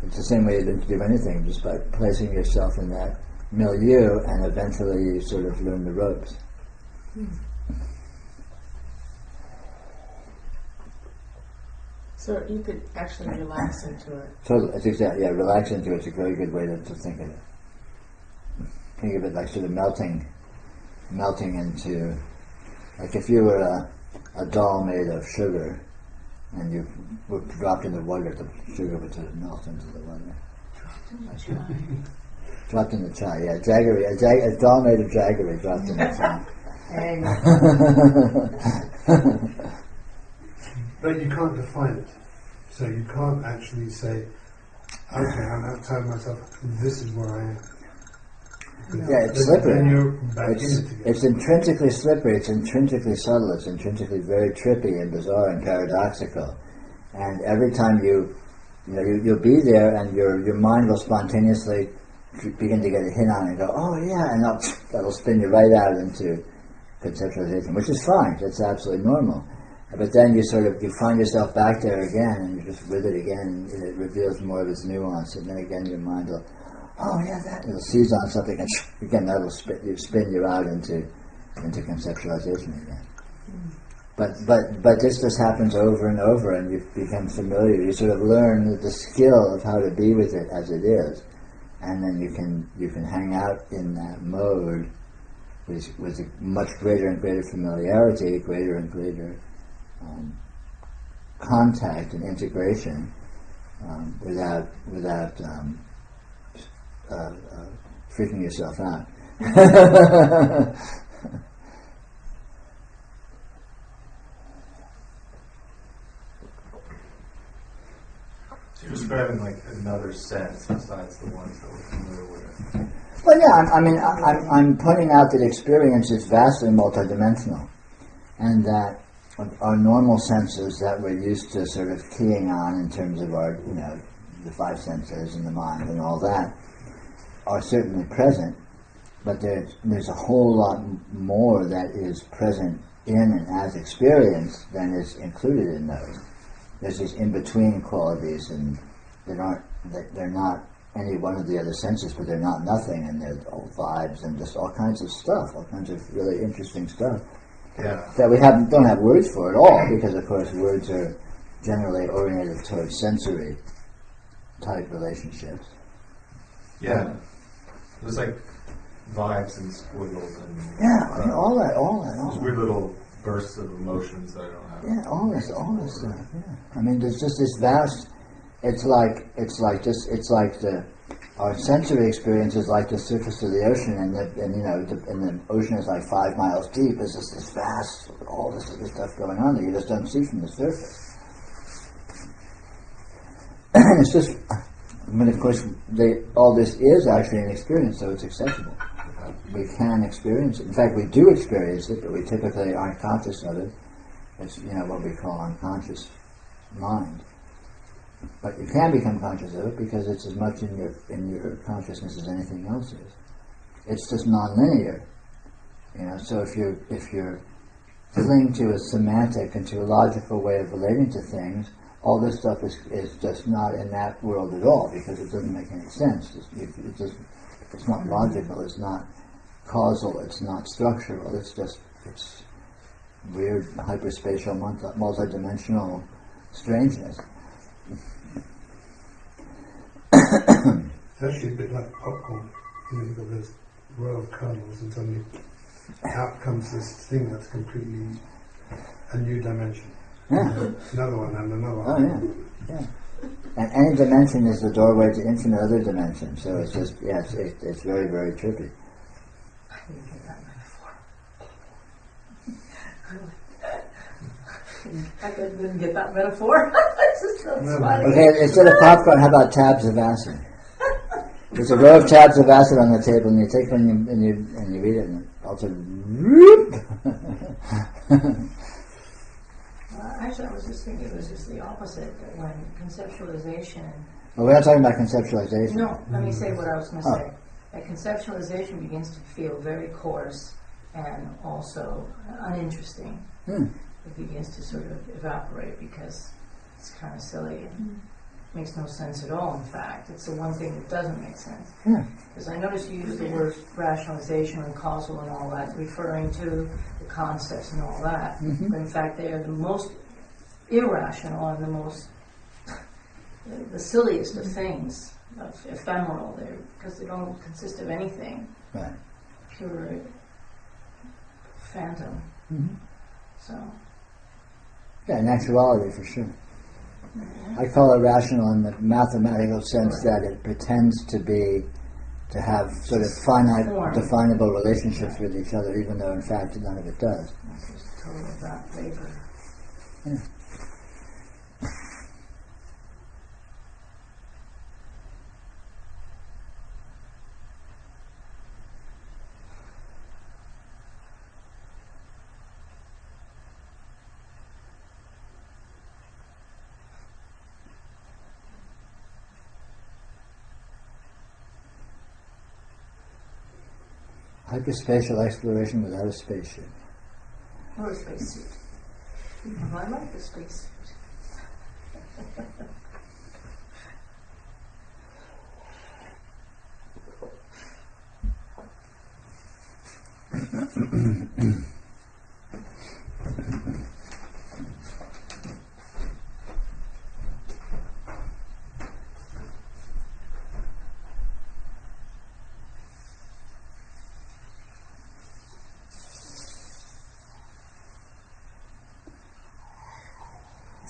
It's the same way you learn to do anything, just by placing yourself in that milieu, and eventually you sort of learn the ropes. So you could actually relax into it. So it's exactly, yeah, relax into it. It's a very good way to think of it. Think of it like sort of melting into, like if you were a doll made of sugar, and you were dropped in the water, the sugar would sort of melt into the water. Dropped in the chai, yeah. Jaggery, a doll made of jaggery dropped in the chai. And But you can't define it. So you can't actually say, okay, I'm outside myself, this is where I am. Yeah, it's slippery. Then you're back in it again. It's intrinsically slippery, it's intrinsically subtle, it's intrinsically very trippy and bizarre and paradoxical. And every time you'll be there, and your mind will spontaneously begin to get a hit on it and go, oh yeah, and that'll spin you right out into conceptualization, which is fine, that's absolutely normal. But then you find yourself back there again, and you're just with it again, and it reveals more of its nuance, and then again your mind will, oh yeah, it'll seize on something, and again that'll spin you out into conceptualization again. But this just happens over and over, and you become familiar. You sort of learn the skill of how to be with it as it is, and then you can hang out in that mode with a much greater and greater familiarity, greater and greater contact and integration, without freaking yourself out. So you're describing like another sense besides the ones that we're familiar with. Well, yeah, I'm pointing out that experience is vastly multidimensional, and that our normal senses that we're used to sort of keying on in terms of our, the five senses and the mind and all that, are certainly present, but there's a whole lot more that is present in and as experience than is included in those. There's these in-between qualities, and they're not any one of the other senses, but they're not nothing, and they're all vibes and just all kinds of stuff, all kinds of really interesting stuff. Yeah. That we don't have words for at all, because of course words are generally oriented towards sensory type relationships. Yeah. It was like vibes and squiggles and Yeah, I mean, all that. those weird little bursts of emotions that I don't have. Yeah, all this stuff. Yeah, I mean, there's just this vast. It's like our sensory experience is like the surface of the ocean, and the ocean is like 5 miles deep. There's just this vast, all this other stuff going on that you just don't see from the surface. And it's just, I mean, of course, all this is actually an experience, so it's accessible. We can experience it. In fact, we do experience it, but we typically aren't conscious of it. It's what we call unconscious mind. But you can become conscious of it because it's as much in your consciousness as anything else is. It's just non-linear. So if you cling to a semantic and to a logical way of relating to things, all this stuff is just not in that world at all because it doesn't make any sense. It's not logical. It's not causal. It's not structural. It's weird hyperspatial, multidimensional strangeness. It's actually a bit like popcorn. You've got this row of kernels, and suddenly out comes this thing that's completely a new dimension. Yeah. Another one and another Oh one. yeah. And any dimension is the doorway to infinite other dimensions. So it's just it's very, very trippy. I didn't get that metaphor. I didn't get that metaphor. It's just so funny. Okay, instead of popcorn, how about tabs of acid? There's a row of tabs of acid on the table, and you take one and you eat it, and also whoop. Actually, I was just thinking it was just the opposite. That when conceptualization. Well, we're not talking about conceptualization. No, let me say what I was going to Oh. say. That conceptualization begins to feel very coarse and also uninteresting. It begins to sort of evaporate because it's kind of silly and makes no sense at all. In fact, it's the one thing that doesn't make sense. Because I noticed you use the word rationalization and causal and all that, referring to the concepts and all that. But in fact, they are the most irrational and the most the silliest of things, of ephemeral. Because they don't consist of anything. Right. Pure phantom. So. Yeah, in actuality, for sure. I call it rational in the mathematical sense that it pretends to have sort of finite, definable relationships with each other, even though in fact none of it does. It's just total about vapor. Yeah. Hyperspatial exploration without a spaceship. Or a spacesuit. I like the spacesuit.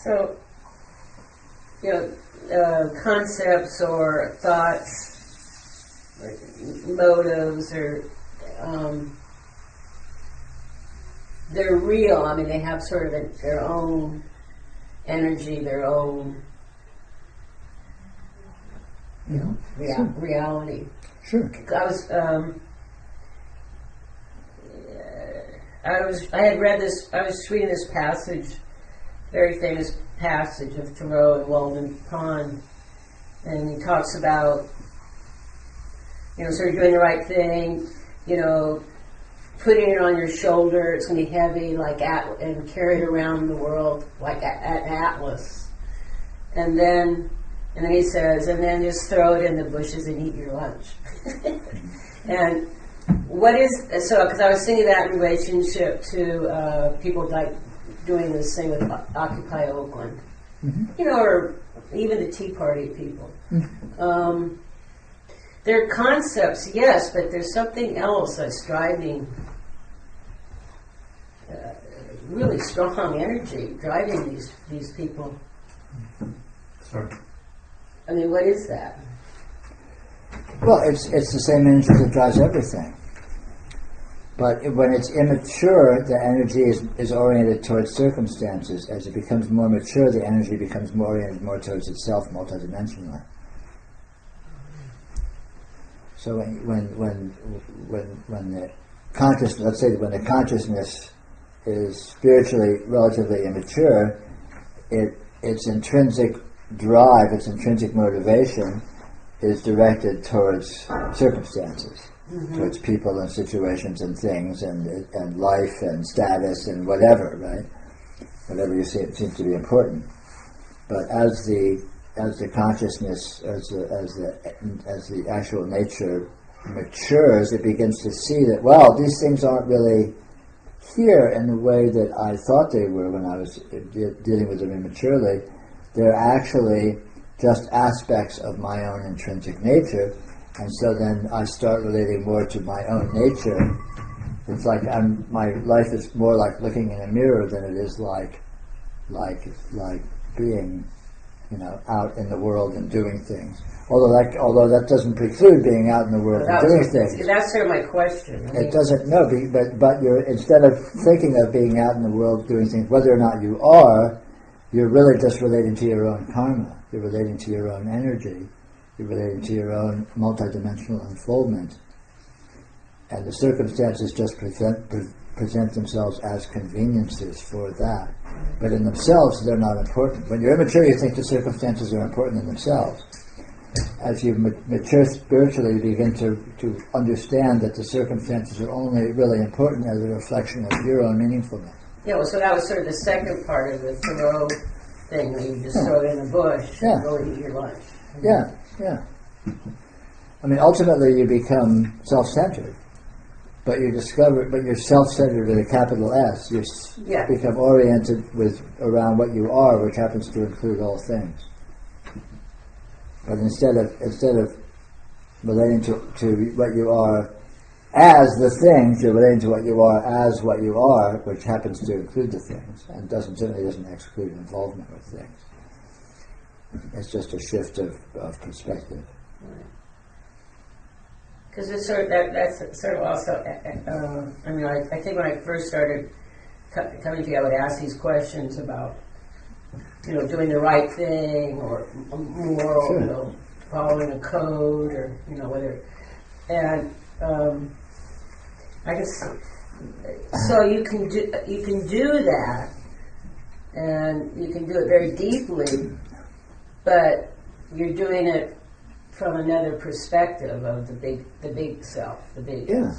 So, concepts or thoughts, or motives, or they're real. I mean, they have sort of their own energy, their own, reality. Sure. I had read this. I was reading this passage. Very famous passage of Thoreau and Walden Pond, and he talks about, sort of doing the right thing, putting it on your shoulder. It's going to be heavy, and carry it around the world like at Atlas, and then he says, and then just throw it in the bushes and eat your lunch. And what is so? Because I was thinking that in relationship to people like doing this thing with Occupy Oakland, or even the Tea Party people. They're concepts, yes, but there's something else that's driving really strong energy, driving these people. Sorry. I mean, what is that? Well, it's the same energy that drives everything. But when it's immature, the energy is oriented towards circumstances. As it becomes more mature, the energy becomes more oriented more towards itself, multidimensionally. So when the consciousness, let's say when the consciousness is spiritually relatively immature, its intrinsic drive, its intrinsic motivation is directed towards circumstances, towards people and situations and things and life and status and whatever, right? Whatever you see, it seems to be important. But as the consciousness, as the actual nature matures, it begins to see that, well, these things aren't really here in the way that I thought they were when I was dealing with them immaturely. They're actually just aspects of my own intrinsic nature, and so then I start relating more to my own nature. It's like my life is more like looking in a mirror than it is like being, out in the world and doing things. Although that doesn't preclude being out in the world and doing things. That's sort of my question. It doesn't, no, but you're, instead of thinking of being out in the world doing things, whether or not you are, you're really just relating to your own karma. You're relating to your own energy. You're relating to your own multidimensional unfoldment. And the circumstances just present themselves as conveniences for that. But in themselves, they're not important. When you're immature, you think the circumstances are important in themselves. As you mature spiritually, you begin to understand that the circumstances are only really important as a reflection of your own meaningfulness. Yeah, well, so that was sort of the second part of the Thoreau thing, where you just throw it in a bush and go eat your lunch. Yeah. I mean, ultimately you become self-centered, but you're self-centered with a capital S. You become oriented around what you are, which happens to include all things. But instead of relating to what you are as the things, you're relating to what you are as what you are, which happens to include the things, and certainly doesn't exclude involvement with things. It's just a shift of perspective. Because it's sort of that's sort of also. I think when I first started coming to you, I would ask these questions about, doing the right thing or moral, following a code, or whether, and I guess so. You can do that, and you can do it very deeply, but you're doing it from another perspective of the big self, the big. Yeah.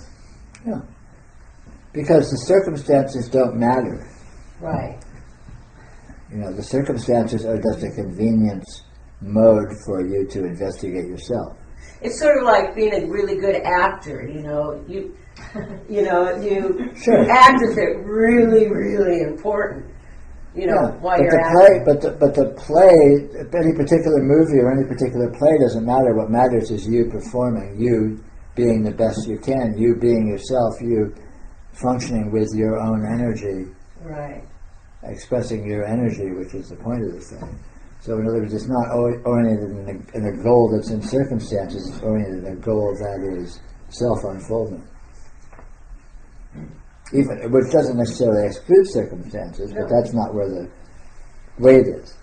Because the circumstances don't matter. Right. The circumstances are just a convenience mode for you to investigate yourself. It's sort of like being a really good actor. You act as if really, really important. While you're acting. But the play, any particular movie or any particular play doesn't matter. What matters is you performing, you being the best you can, you being yourself, you functioning with your own energy. Right. Expressing your energy, which is the point of the thing. So in other words, it's not oriented in a goal that's in circumstances, it's oriented in a goal that is self-unfoldment. Which doesn't necessarily exclude circumstances, but that's not where the weight is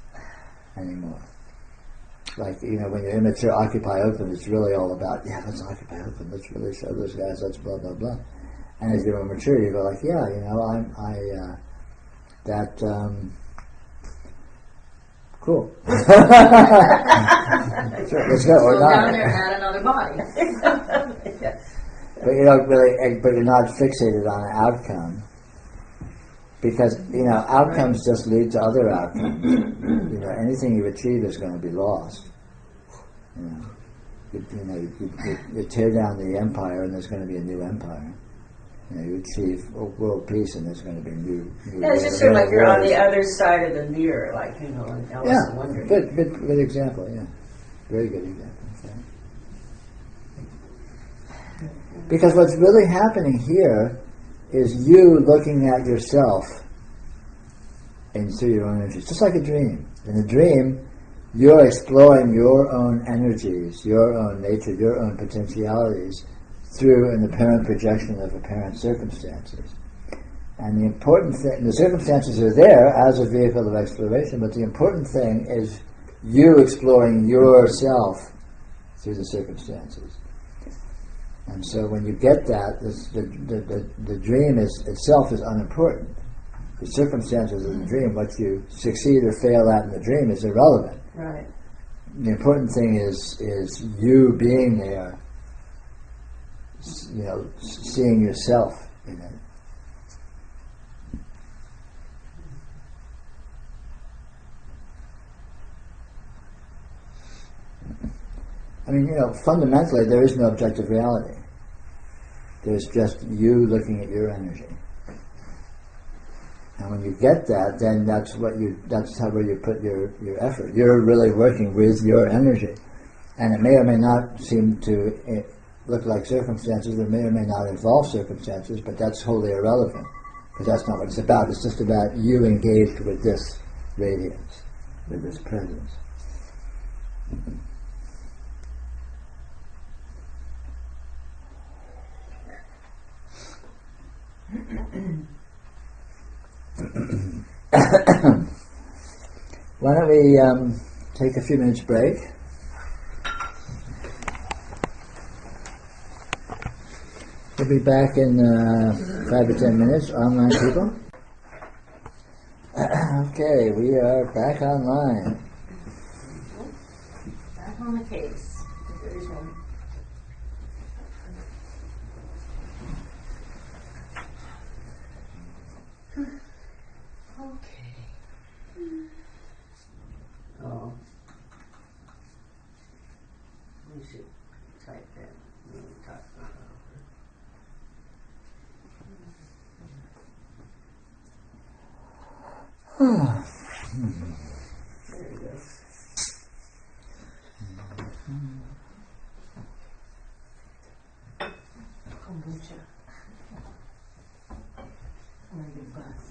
anymore. Like, when you're immature, occupy open, it's really all about, let's occupy open, let's really show those guys, let's blah, blah, blah. And as you're mature, you go like, cool. Sure, let's go. Or not. Down there, add another body. But you don't really. But you're not fixated on an outcome, because outcomes just lead to other outcomes. Anything you achieve is going to be lost. You tear down the empire, and there's going to be a new empire. You achieve world peace, and there's going to be new. It's just sort of like you're on the other side of the mirror, like in Alice in Wonderland. Good example. Yeah, very good example. Because what's really happening here is you looking at yourself and through your own energies, just like a dream. In a dream, you're exploring your own energies, your own nature, your own potentialities through an apparent projection of apparent circumstances. And the important thing, the circumstances are there as a vehicle of exploration, but the important thing is you exploring yourself through the circumstances. And so when you get that, the dream itself is unimportant. The circumstances of the dream, what you succeed or fail at in the dream, is irrelevant. Right. The important thing is you being there, seeing yourself in it. I mean, fundamentally there is no objective reality. There's just you looking at your energy. And when you get that, then that's where you put your effort. You're really working with your energy. And it may or may not seem to look like circumstances, it may or may not involve circumstances, but that's wholly irrelevant. Because that's not what it's about. It's just about you engaged with this radiance, with this presence. Why don't we take a few minutes break? We'll be back in 5 or 10 minutes. Online people. Okay, we are back online. Back on the case. There's one. Oh. We should type that. We can talk about There you go. Kombucha. I'm gonna get bus.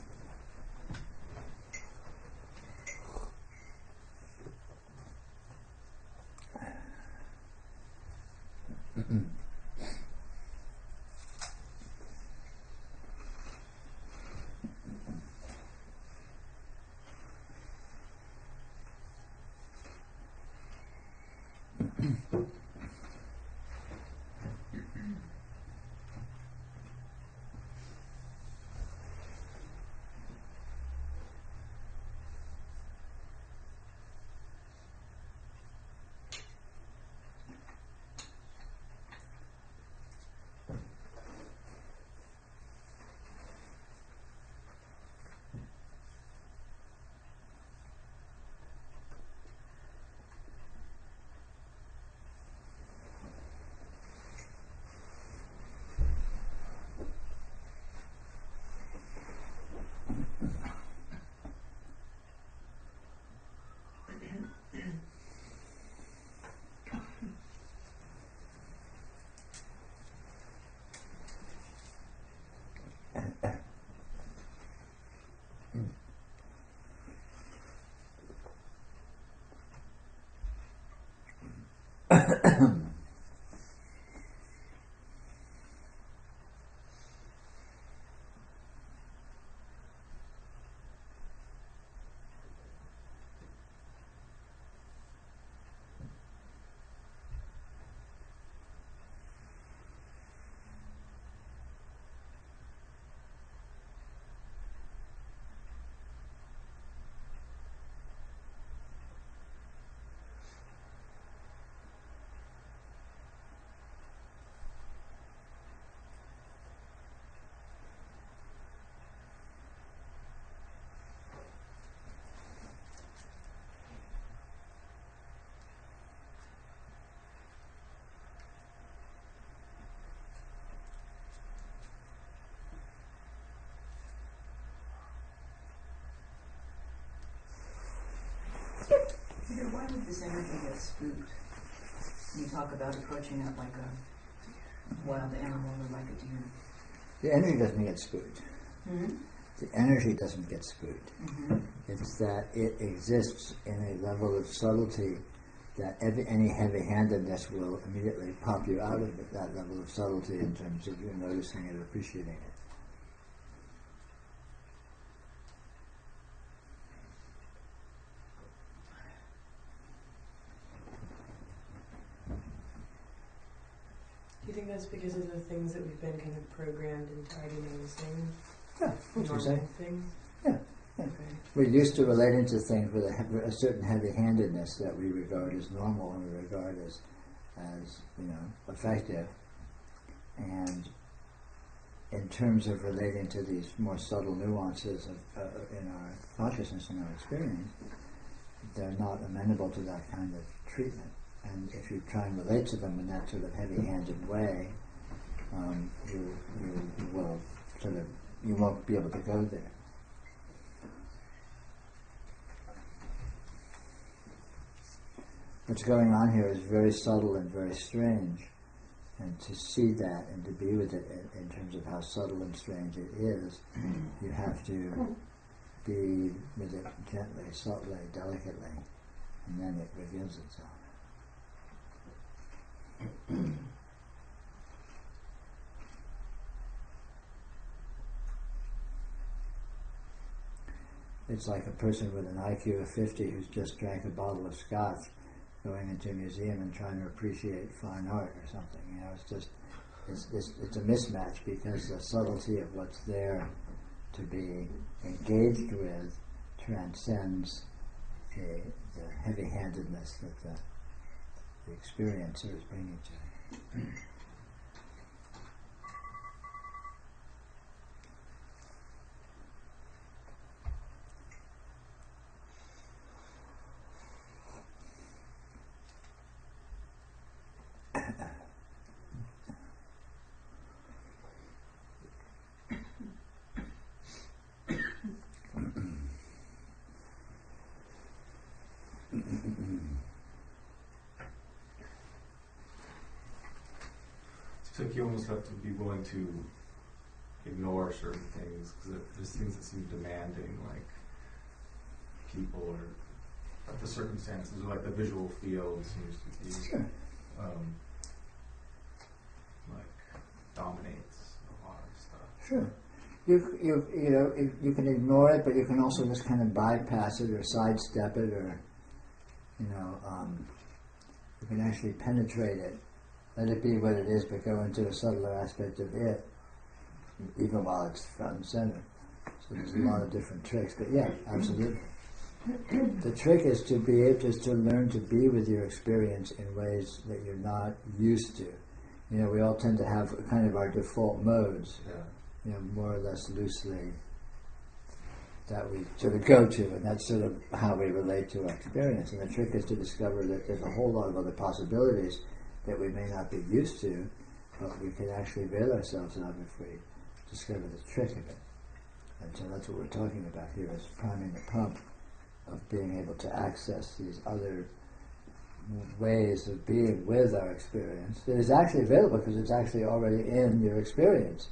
Peter, why would this energy get spooked? You talk about approaching it like a wild animal or like a deer. The energy doesn't get spooked. Mm-hmm. The energy doesn't get spooked. Mm-hmm. It's that it exists in a level of subtlety that any heavy-handedness will immediately pop you out of it, that level of subtlety in terms of you noticing it, appreciating it. Do you think that's because of the things that we've been kind of programmed into already noticing? Yeah, what you say. Things? Yeah. Okay. We're used to relating to things with a certain heavy-handedness that we regard as normal and we regard as effective. And in terms of relating to these more subtle nuances in our consciousness and our experience, they're not amenable to that kind of treatment. And if you try and relate to them in that sort of heavy-handed way, you won't be able to go there. What's going on here is very subtle and very strange, and to see that and to be with it in terms of how subtle and strange it is, you have to be with it gently, subtly, delicately, and then it reveals itself. It's like a person with an IQ of 50 who's just drank a bottle of scotch going into a museum and trying to appreciate fine art or something. You know, it's a mismatch because the subtlety of what's there to be engaged with transcends the heavy-handedness that the experiencer is bringing to it. It's like you almost have to be willing to ignore certain things because there's things that seem demanding, like people or the circumstances, or like the visual field seems to be like dominates a lot of stuff. Sure. You can ignore it, but you can also just kind of bypass it or sidestep it, or you can actually penetrate it. Let it be what it is, but go into a subtler aspect of it, even while it's front and center. So there's a lot of different tricks, but yeah, absolutely. The trick is to be able just to learn to be with your experience in ways that you're not used to. You know, we all tend to have kind of our default modes, more or less loosely, that we sort of go to, and that's sort of how we relate to our experience. And the trick is to discover that there's a whole lot of other possibilities that we may not be used to, but we can actually avail ourselves of if we discover the trick of it. And so that's what we're talking about here, is priming the pump of being able to access these other ways of being with our experience. It is actually available because it's actually already in your experience.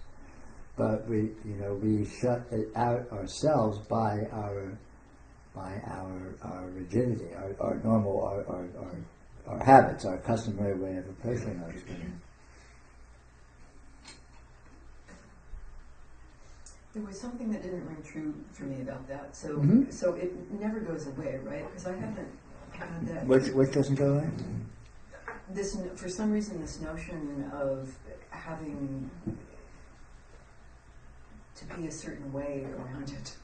But we shut it out ourselves by our rigidity, our normal, our habits, our customary way of approaching our experience. There was something that didn't ring true for me about that. So, Mm-hmm. so it never goes away, right? Because I haven't had that. Which doesn't go away? For some reason, this notion of having to be a certain way around it,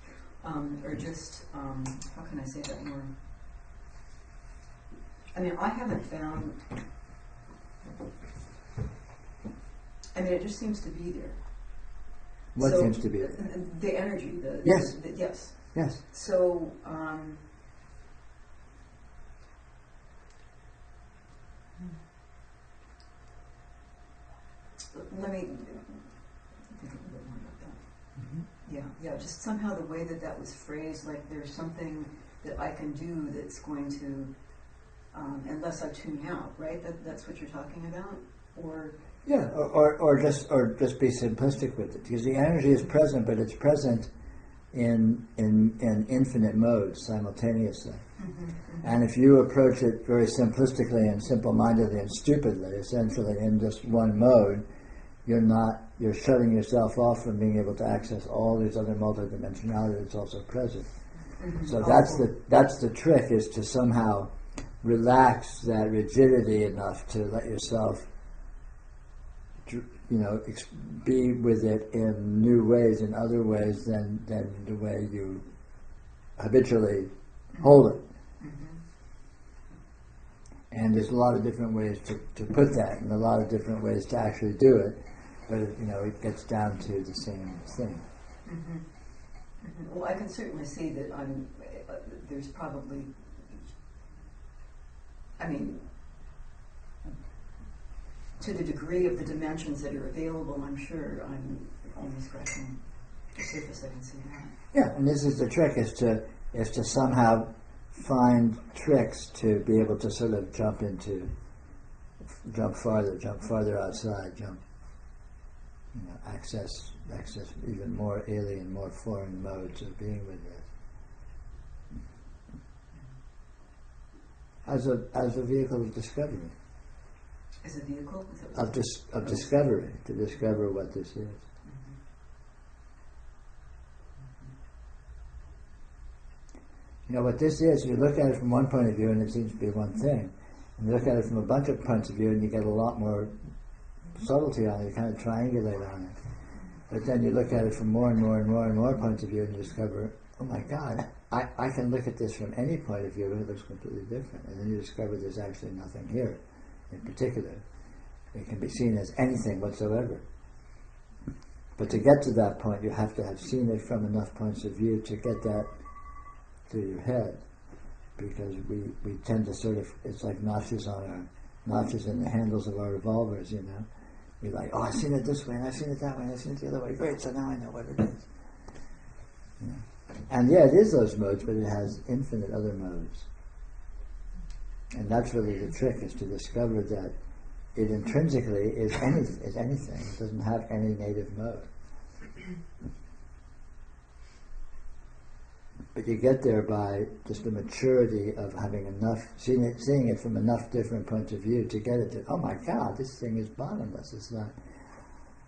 or just how can I say that more? I mean, I haven't found. I mean, it just seems to be there. What seems to be the energy? Yes. Yes. Yes. So. Let me think a little bit more about that. Mm-hmm. Yeah. Just somehow the way that was phrased, like there's something that I can do that's going to, unless I tune out, right? That's what you're talking about. or Yeah, or just be simplistic with it, because the energy is present, but it's present in infinite modes simultaneously. And if you approach it very simplistically and simple-mindedly and stupidly, essentially in just one mode, you're shutting yourself off from being able to access all these other multidimensionality that's also present. So that's the trick, is to somehow relax that rigidity enough to let yourself, be with it in new ways, in other ways than the way you habitually hold it. And there's a lot of different ways to put that, and a lot of different ways to actually do it, but it gets down to the same thing. Well, I can certainly see that there's probably, to the degree of the dimensions that are available, I'm sure I'm only scratching the surface. I can see that. Yeah, and this is the trick, is to somehow find tricks to be able to sort of jump farther outside, access even more alien, more foreign modes of being with it. As a vehicle of discovery. As a vehicle? Is that Of discovery, to discover what this is. What this is, you look at it from one point of view and it seems to be one thing. And you look at it from a bunch of points of view and you get a lot more subtlety on it, you kind of triangulate on it. But then you look at it from more and more and more and more points of view and you discover, oh my God, I can look at this from any point of view and it looks completely different. And then you discover there's actually nothing here in particular. It can be seen as anything whatsoever. But to get to that point, you have to have seen it from enough points of view to get that through your head. Because we tend to sort of, it's like notches in the handles of our revolvers, You're like, oh, I've seen it this way, and I've seen it that way, and I've seen it the other way. Great, so now I know what it is. And it is those modes, but it has infinite other modes. And that's really the trick, is to discover that it intrinsically is anything. It doesn't have any native mode. But you get there by just the maturity of having enough, seeing it from enough different points of view to get it to, oh my God, this thing is bottomless. It's not.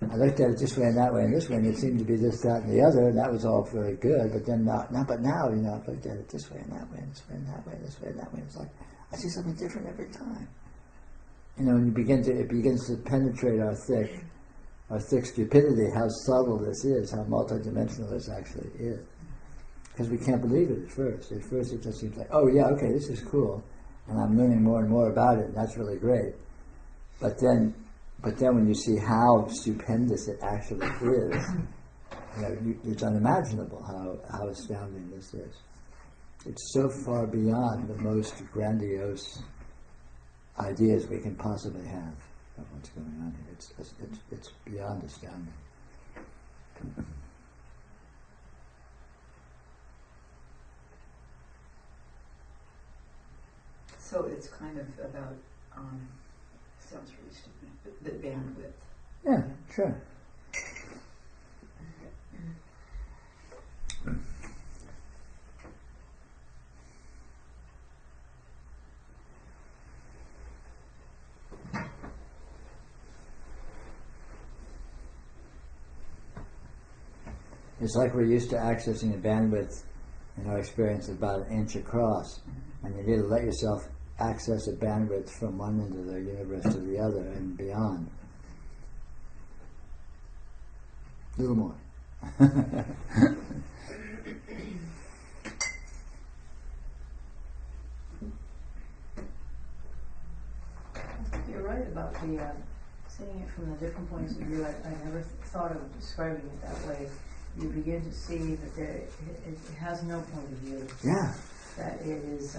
I looked at it this way and that way and this way, and it seemed to be this, that, and the other, and that was all very good. But then now, I've looked at it this way and that way, and this way and that way, and this way and that way. It's like I see something different every time. And it begins to penetrate our thick stupidity, how subtle this is, how multidimensional this actually is. Because we can't believe it at first. At first it just seems like, oh yeah, okay, this is cool, and I'm learning more and more about it, and that's really great. But then when you see how stupendous it actually is, it's unimaginable how astounding this is. It's so far beyond the most grandiose ideas we can possibly have of what's going on here. It's beyond astounding. So it's kind of about, sounds really stupid, but bandwidth. Yeah, sure. It's like we're used to accessing a bandwidth in our experience of about an inch across, and you need to let yourself access a bandwidth from one end of the universe to the other and beyond. A little more. You're right about the seeing it from the different points of view. I never thought of describing it that way. You begin to see that it has no point of view. Yeah. That it is,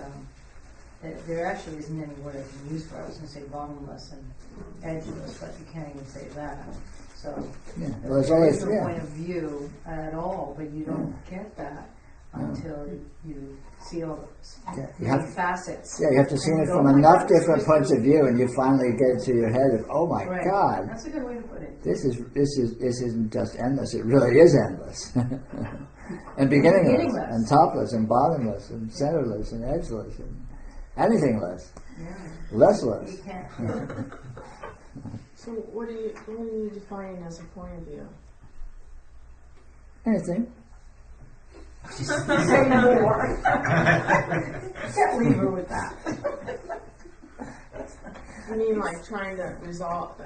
that there actually isn't any word I can use for it. I was going to say bottomless and edgeless, but you can't even say that. So Yeah. there is no point of view at all, but you don't get that until you see all Yeah, the you many have- facets. Yeah, you have to see And it you go, from "Oh my enough God, this different is points of really-" view, and you finally get it to your head of, oh my Right. God, That's a good way to put it. this isn't just endless. It really is endless, and beginningless, Beginningless. and topless, and bottomless, and centerless, and edgeless, and anythingless, Yeah. lessless. You can't. So what are you defining as a point of view? Anything. Say no more. Can't leave her with that. I mean, like trying to resolve.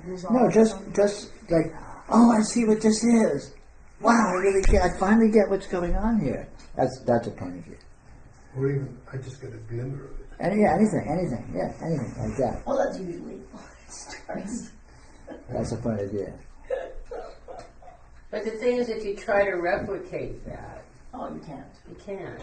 No, something? just like, oh, I see what this is. Wow, I finally get what's going on here. That's a point of view. Or even, I just get a glimmer of it. Anything like that. Well, that's usually how it starts. That's a point of view. But the thing is, if you try to replicate that, Oh, you can't. you can't.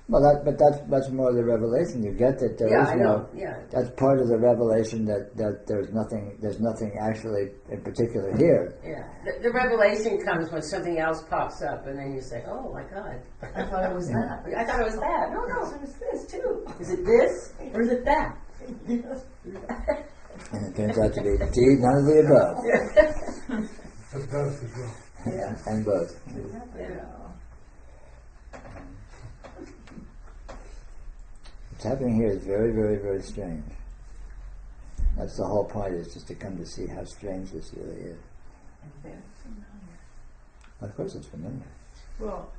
Well, that's more the revelation. You get that there is Yeah, I no. know. Yeah. That's part of the revelation that there's nothing actually in particular here. Yeah. The revelation comes when something else pops up, and then you say, "Oh my God, I thought it was that. I thought it was that." No, it was this too. Is it this or is it that? And it turns out to be indeed none of the above. But both as well. Yeah. And both. Yeah. What's happening here is very, very, very strange. That's the whole point, is just to come to see how strange this really is. Well, of course it's familiar. Well,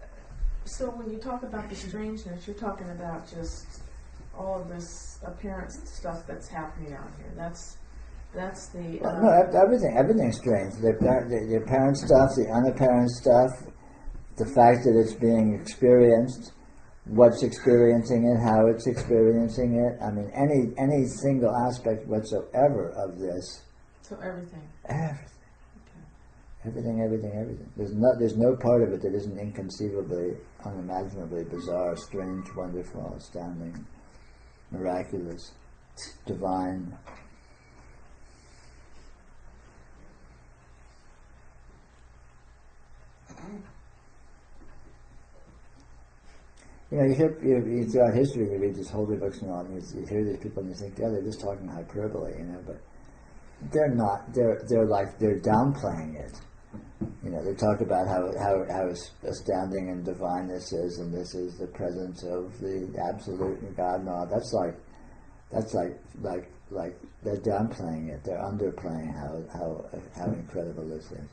so when you talk about the strangeness, you're talking about just all of this appearance stuff that's happening out here. That's the. Well, no, everything's strange. The apparent stuff, the unapparent stuff, the fact that it's being experienced, what's experiencing it, how it's experiencing it. I mean, any single aspect whatsoever of this. So everything. Everything. There's no part of it that isn't inconceivably, unimaginably bizarre, strange, wonderful, astounding, miraculous, divine. You know, you throughout history, you read these holy books and all, and you hear these people and you think, yeah, they're just talking hyperbole, you know, but they're not. They're downplaying it. You know, they talk about how astounding and divine this is, and this is the presence of the absolute in God and all. That's like they're downplaying it. They're underplaying how incredible this is.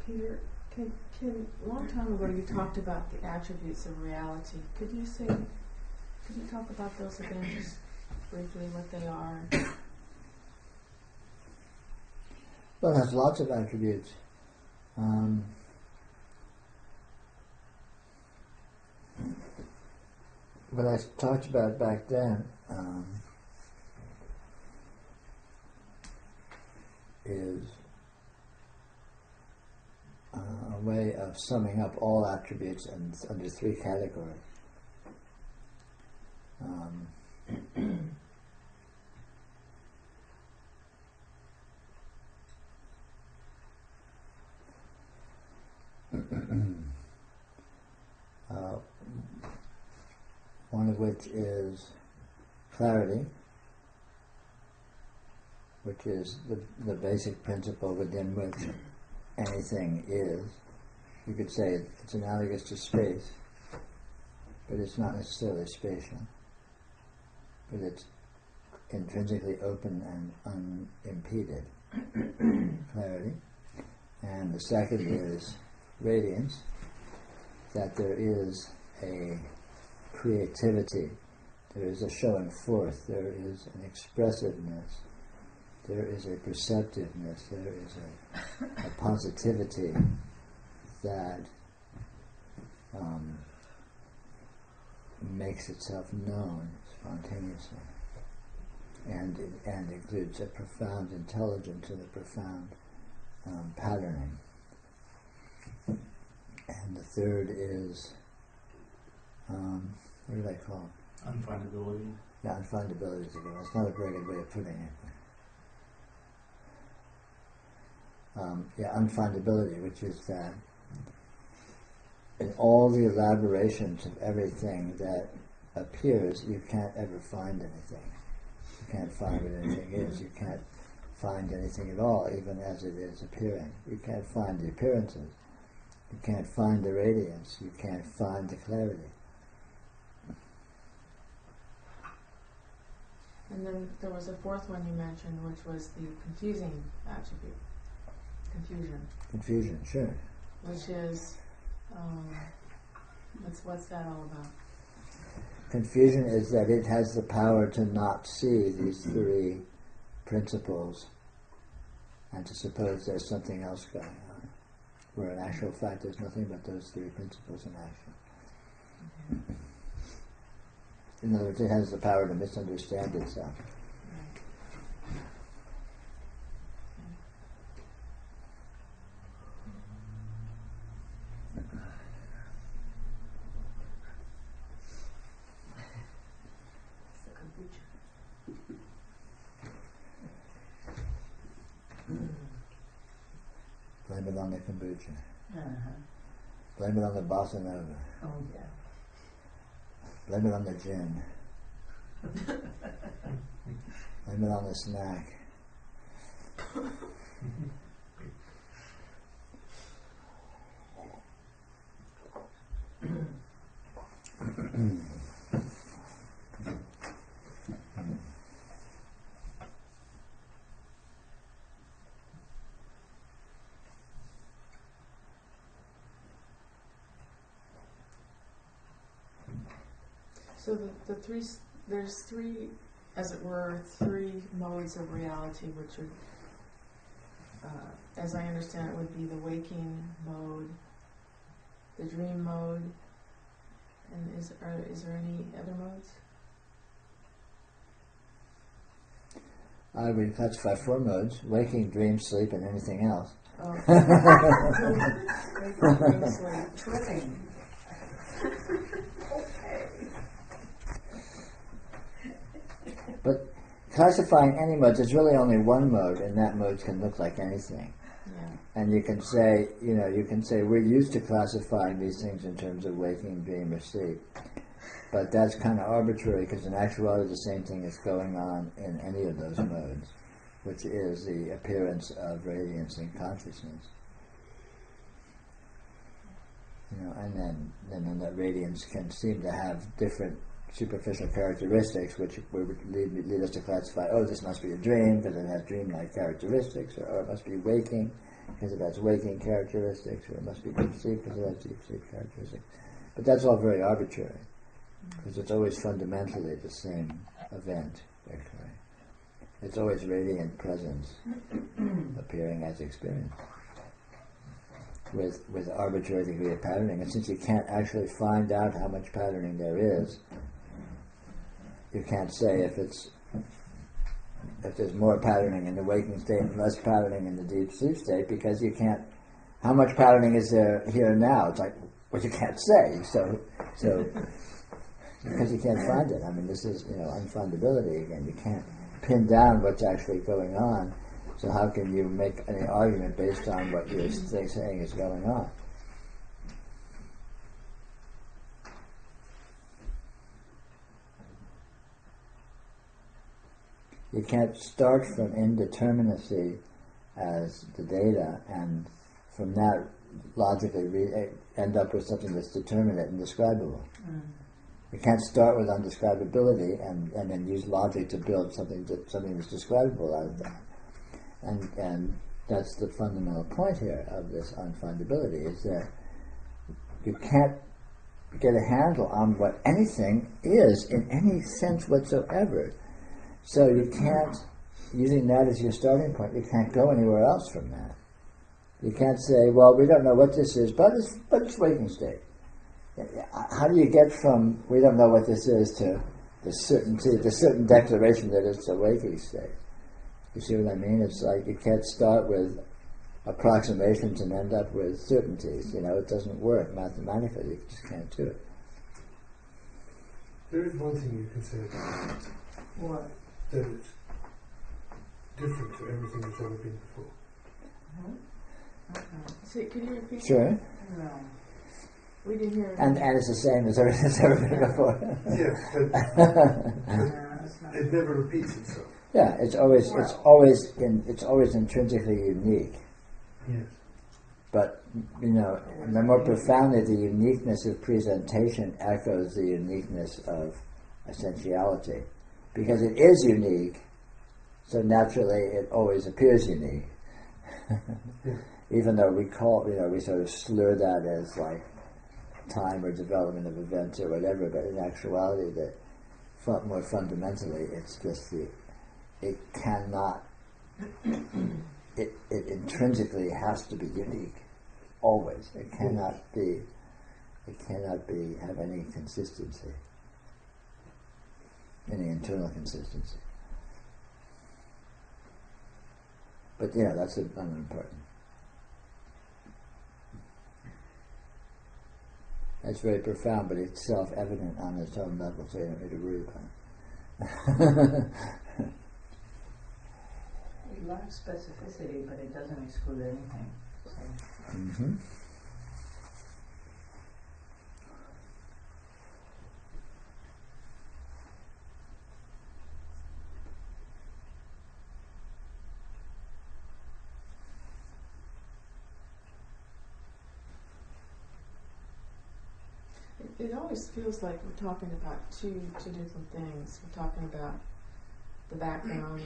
Peter, a long time ago you talked about the attributes of reality. Could you talk about those again, just briefly, what they are? Well, it has lots of attributes. What I talked about back then is a way of summing up all attributes under three categories. One of which is clarity, which is the basic principle within which anything is. You could say it's analogous to space, but it's not necessarily spatial. But it's intrinsically open and unimpeded clarity. And the second is radiance, that there is a creativity, there is a showing forth, there is an expressiveness, there is a perceptiveness, there is a positivity that makes itself known spontaneously, and includes a profound intelligence and a profound patterning. And the third is, what did I call it? Unfindability. Yeah, unfindability is a good one. It's not a very good way of putting it. Unfindability, which is that in all the elaborations of everything that appears, you can't ever find anything. You can't find what anything is. You can't find anything at all, even as it is appearing. You can't find the appearances. You can't find the radiance. You can't find the clarity. And then there was a fourth one you mentioned, which was the confusing attribute. Confusion. Confusion, sure. Which is, what's that all about? Confusion is that it has the power to not see these three principles and to suppose there's something else going on, where in actual fact there's nothing but those three principles in action. Okay. In other words, it has the power to misunderstand itself. Blame it on the kombucha. Uh-huh. Blame it on the bossa nova. Oh, yeah. Blame it on the gin. Blame it on the snack. So there's three, as it were, three modes of reality, which are, as I understand it, would be the waking mode, the dream mode, and is there any other modes? I would classify four modes: waking, dream, sleep, and anything else. Oh. Waking, dream, sleep. Tripping. But classifying any modes, there's really only one mode, and that mode can look like anything. Yeah. And you can say, we're used to classifying these things in terms of waking, dream, or sleep. But that's kind of arbitrary, because in actuality the same thing is going on in any of those modes, which is the appearance of radiance in consciousness. And then that radiance can seem to have different superficial characteristics, which would lead us to classify, this must be a dream because it has dream-like characteristics, or it must be waking because it has waking characteristics, or it must be deep sleep because it has deep sleep characteristics. But that's all very arbitrary, because it's always fundamentally the same event occurring. It's always radiant presence appearing as experience, with arbitrary degree of patterning. And since you can't actually find out how much patterning there is, you can't say if there's more patterning in the waking state and less patterning in the deep sleep state, because you can't. How much patterning is there here and now? It's like, well, you can't say. So because you can't find it. I mean, this is unfindability again. You can't pin down what's actually going on. So how can you make any argument based on what you're saying is going on? You can't start from indeterminacy as the data, and from that logically end up with something that's determinate and describable. Mm. You can't start with undescribability and then use logic to build something that's describable out of that. And that's the fundamental point here of this unfindability, is that you can't get a handle on what anything is in any sense whatsoever. So you can't, using that as your starting point, you can't go anywhere else from that. You can't say, well, we don't know what this is, but it's waking state. How do you get from we don't know what this is to the certainty, the certain declaration that it's a waking state? You see what I mean? It's like you can't start with approximations and end up with certainties. It doesn't work mathematically. You just can't do it. There is one thing you can say about it. What? That it's different to everything that's ever been before. So, can you repeat? Sure. No. We didn't hear it. And it's the same as everything that's ever been before. Yes, but That's not. it never repeats itself. Yeah, it's always intrinsically unique. Yes. But the more profoundly, the uniqueness of presentation echoes the uniqueness of essentiality, because it is unique. So naturally, it always appears unique. Even though we sort of slur that as like time or development of events or whatever, but in actuality, more fundamentally, it's just it cannot, it intrinsically has to be unique, always. It cannot have any consistency, any internal consistency. But that's unimportant. That's very profound, but it's self-evident on its own level, so you don't need to worry about it. It lacks specificity, but it doesn't exclude anything. So. Mm-hmm. It always feels like we're talking about two different things. We're talking about the background,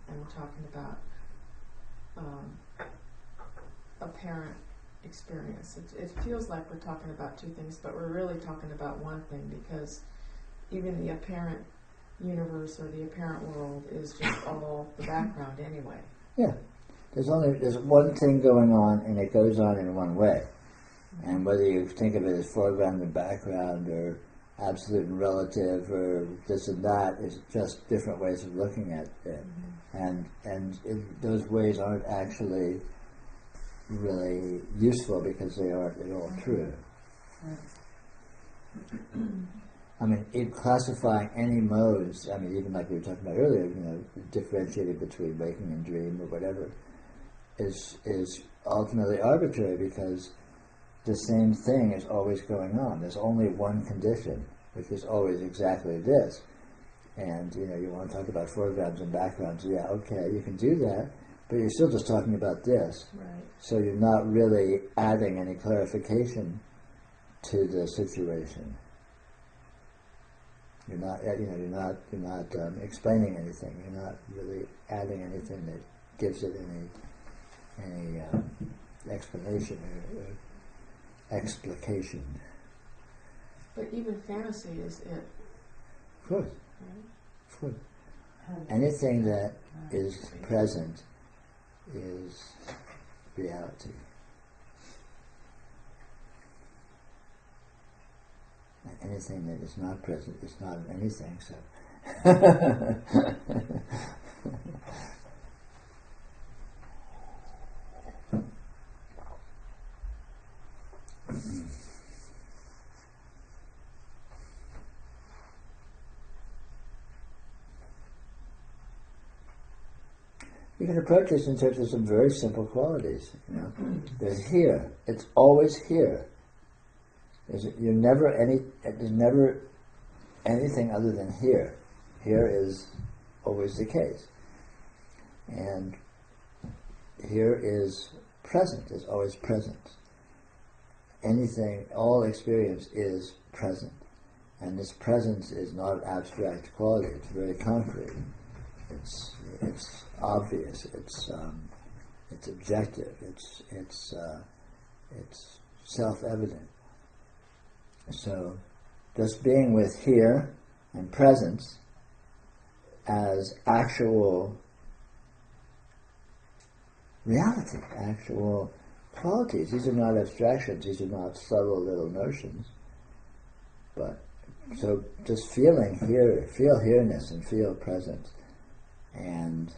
and we're talking about apparent experience. It feels like we're talking about two things, but we're really talking about one thing, because even the apparent universe or the apparent world is just all the background anyway. Yeah. There's one thing going on, and it goes on in one way. And whether you think of it as foreground and background, or absolute and relative, or this and that, is just different ways of looking at it. Mm-hmm. Those ways aren't actually really useful, because they aren't at all true. I mean, in classifying any modes, even like we were talking about earlier, differentiating between waking and dream or whatever, is ultimately arbitrary, because the same thing is always going on. There's only one condition, which is always exactly this. And, you want to talk about foregrounds and backgrounds, yeah, okay, you can do that, but you're still just talking about this. Right. So you're not really adding any clarification to the situation. You're not explaining anything. You're not really adding anything that gives it any explanation or explication. But even fantasy is it. Of course. Right? Of course. Anything that is present is reality. And anything that is not present is not anything, so. You can approach this in terms of some very simple qualities. There's here. It's always here. There's never anything other than here. Here is always the case. And here is present, is always present. anything, all experience is present. And this presence is not abstract quality, it's very concrete. It's obvious, it's objective, it's self-evident. So just being with here and presence as actual reality, actual qualities. These are not abstractions, these are not subtle little notions. But so just feeling here, feel here-ness and feel presence, and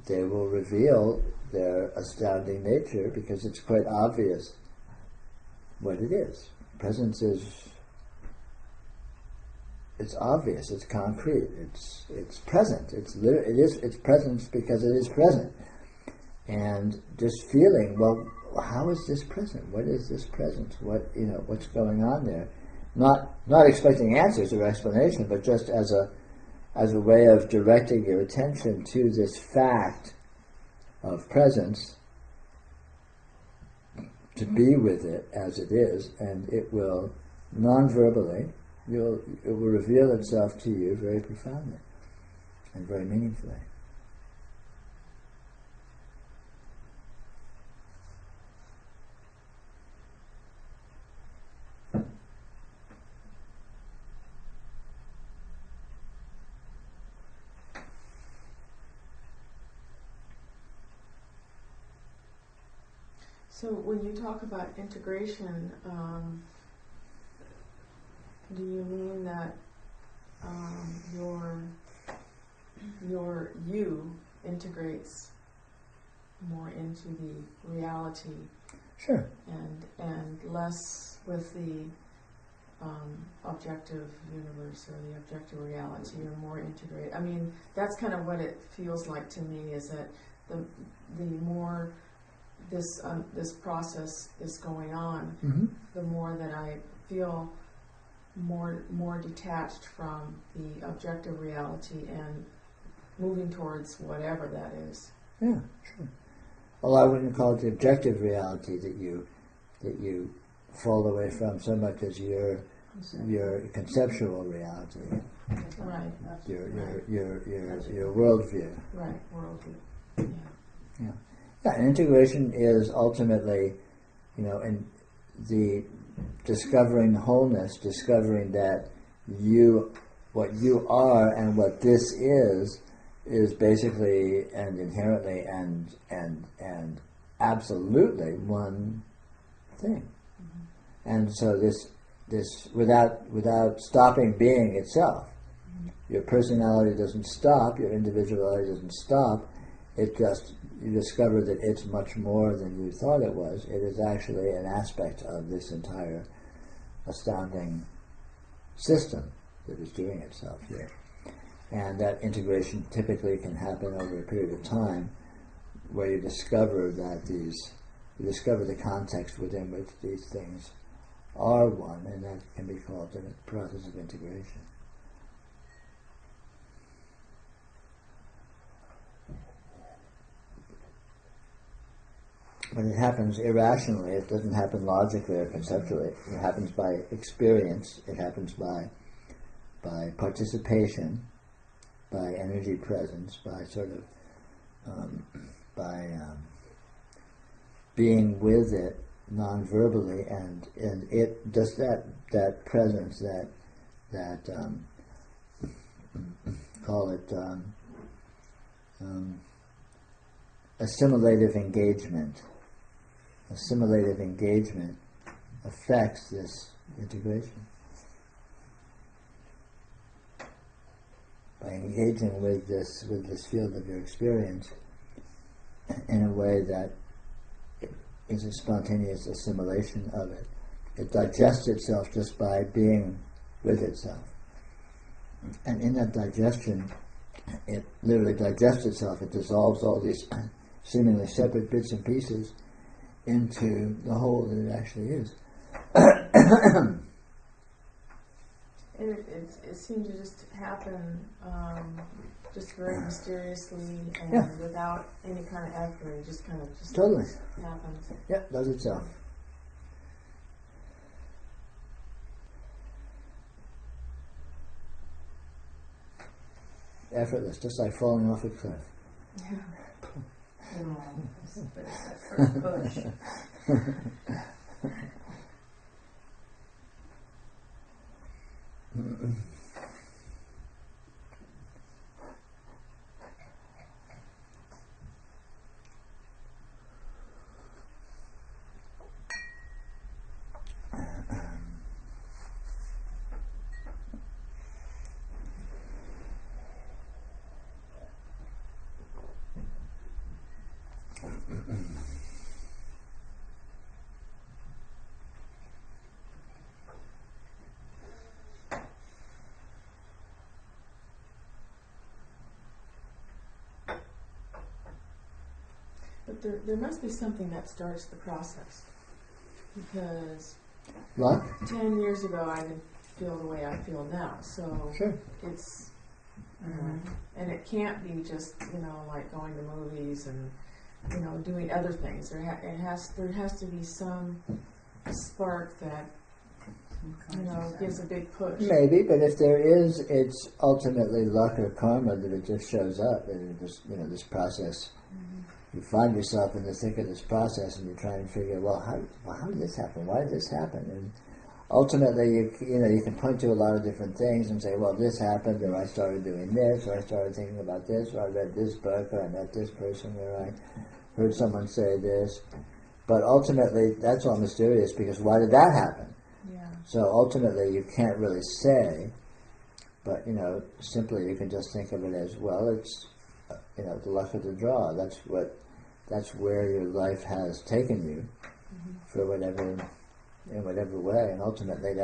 they will reveal their astounding nature because it's quite obvious what it is. Presence is, it's obvious, it's concrete, it's present, it's presence because it is present. And just feeling, well, how is this present? What is this presence? What's going on there? Not expecting answers or explanation, but just as a way of directing your attention to this fact of presence, to be with it as it is, and it will non-verbally, it will reveal itself to you very profoundly and very meaningfully. So when you talk about integration, do you mean that your you integrates more into the reality? Sure. And less with the objective universe or the objective reality, or more integrated? I mean, that's kind of what it feels like to me, is that the more this process is going on, Mm-hmm. the more that I feel more detached from the objective reality and moving towards whatever that is. Yeah, sure. Well, I wouldn't call it the objective reality that you fall away from so much as your conceptual reality, Right. your worldview. Right. Worldview. Yeah. Yeah. Yeah, and integration is ultimately, in the discovering wholeness, discovering that what you are and what this is basically and inherently and absolutely one thing. Mm-hmm. And so this without stopping being itself, your personality doesn't stop, your individuality doesn't stop. It just, you discover that it's much more than you thought it was. It is actually an aspect of this entire astounding system that is doing itself here. And that integration typically can happen over a period of time, where you discover the context within which these things are one, and that can be called a process of integration. But it happens irrationally. It doesn't happen logically or conceptually. It happens by experience. It happens by participation, by energy presence, by sort of being with it non-verbally, and it just that presence, that call it assimilative engagement. Assimilative engagement affects this integration. By engaging with this field of your experience in a way that is a spontaneous assimilation of it. It digests itself just by being with itself. And in that digestion, it literally digests itself. It dissolves all these seemingly separate bits and pieces into the whole that it actually is. And it it seemed to just happen, just very mysteriously and Yeah. without any kind of effort. It just kind of just Totally. happens. Yeah, does itself. Effortless, just like falling off a cliff. But it's that first push. But there must be something that starts the process. Because What? 10 years ago I didn't feel the way I feel now. So Sure. it's, and it can't be just, like going to movies and, doing other things. There has to be some spark that, gives a big push. Maybe, but if there is, it's ultimately luck or karma that it just shows up, and it just, this process. You find yourself in the thick of this process, and you try and figure, how did this happen? Why did this happen? And ultimately, you can point to a lot of different things and say, well, this happened, or I started doing this, or I started thinking about this, or I read this book, or I met this person, or I heard someone say this. But ultimately, that's all mysterious, because why did that happen? Yeah. So ultimately, you can't really say, but simply you can just think of it as, well, it's the luck of the draw. That's where your life has taken you, for in whatever way, and ultimately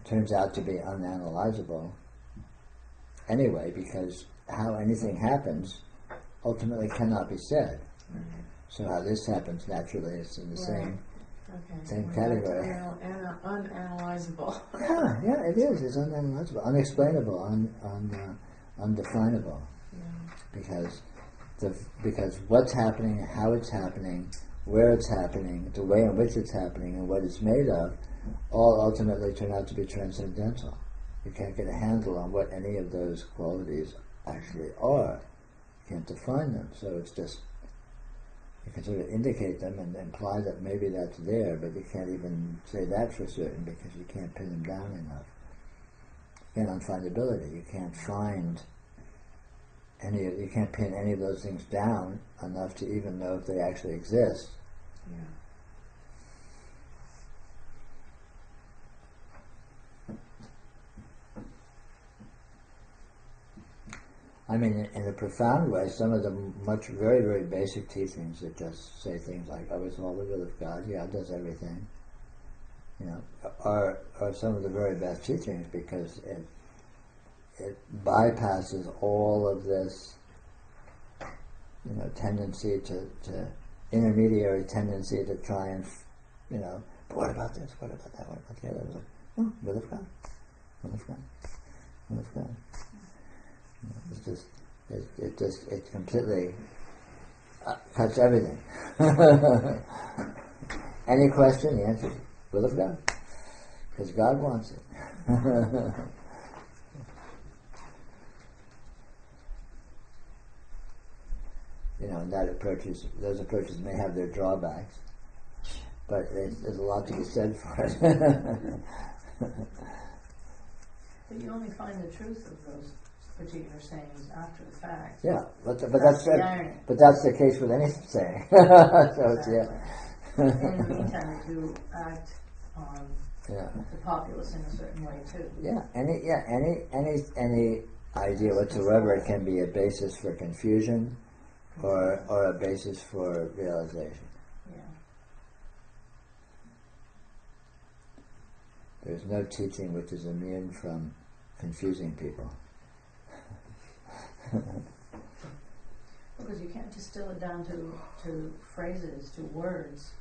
turns out to be unanalyzable anyway, because how anything happens ultimately cannot be said. So how this happens naturally is in the same category. Unanalyzable. Yeah, it is. It's unanalyzable, unexplainable, undefinable. Yeah. Because what's happening, how it's happening, where it's happening, the way in which it's happening, and what it's made of, all ultimately turn out to be transcendental. You can't get a handle on what any of those qualities actually are. You can't define them. So it's just, you can sort of indicate them and imply that maybe that's there, but you can't even say that for certain because you can't pin them down enough. Again, unfindability. You can't find you can't pin any of those things down enough to even know if they actually exist. Yeah. I mean, in a profound way, some of the very, very basic teachings that just say things like, "Oh, it's all the will of God." Yeah, it does everything. Are some of the very best teachings because it bypasses all of this, tendency to intermediary tendency to try and, but what about this? What about that? What about the other? Oh, will of God, will of God, will of God. It's just, it completely cuts everything. Any question, the answer is will of God, because God wants it. And those approaches may have their drawbacks, but there's a lot to be said for it. But you only find the truth of those particular sayings after the fact. Yeah, but That's that's the irony. but that's the case with any saying. So it's, In the meantime, if you act on the populace in a certain way too. Any idea whatsoever can be a basis for confusion or a basis for realization. Yeah. There's no teaching which is immune from confusing people. Because you can't distill it down to phrases, to words.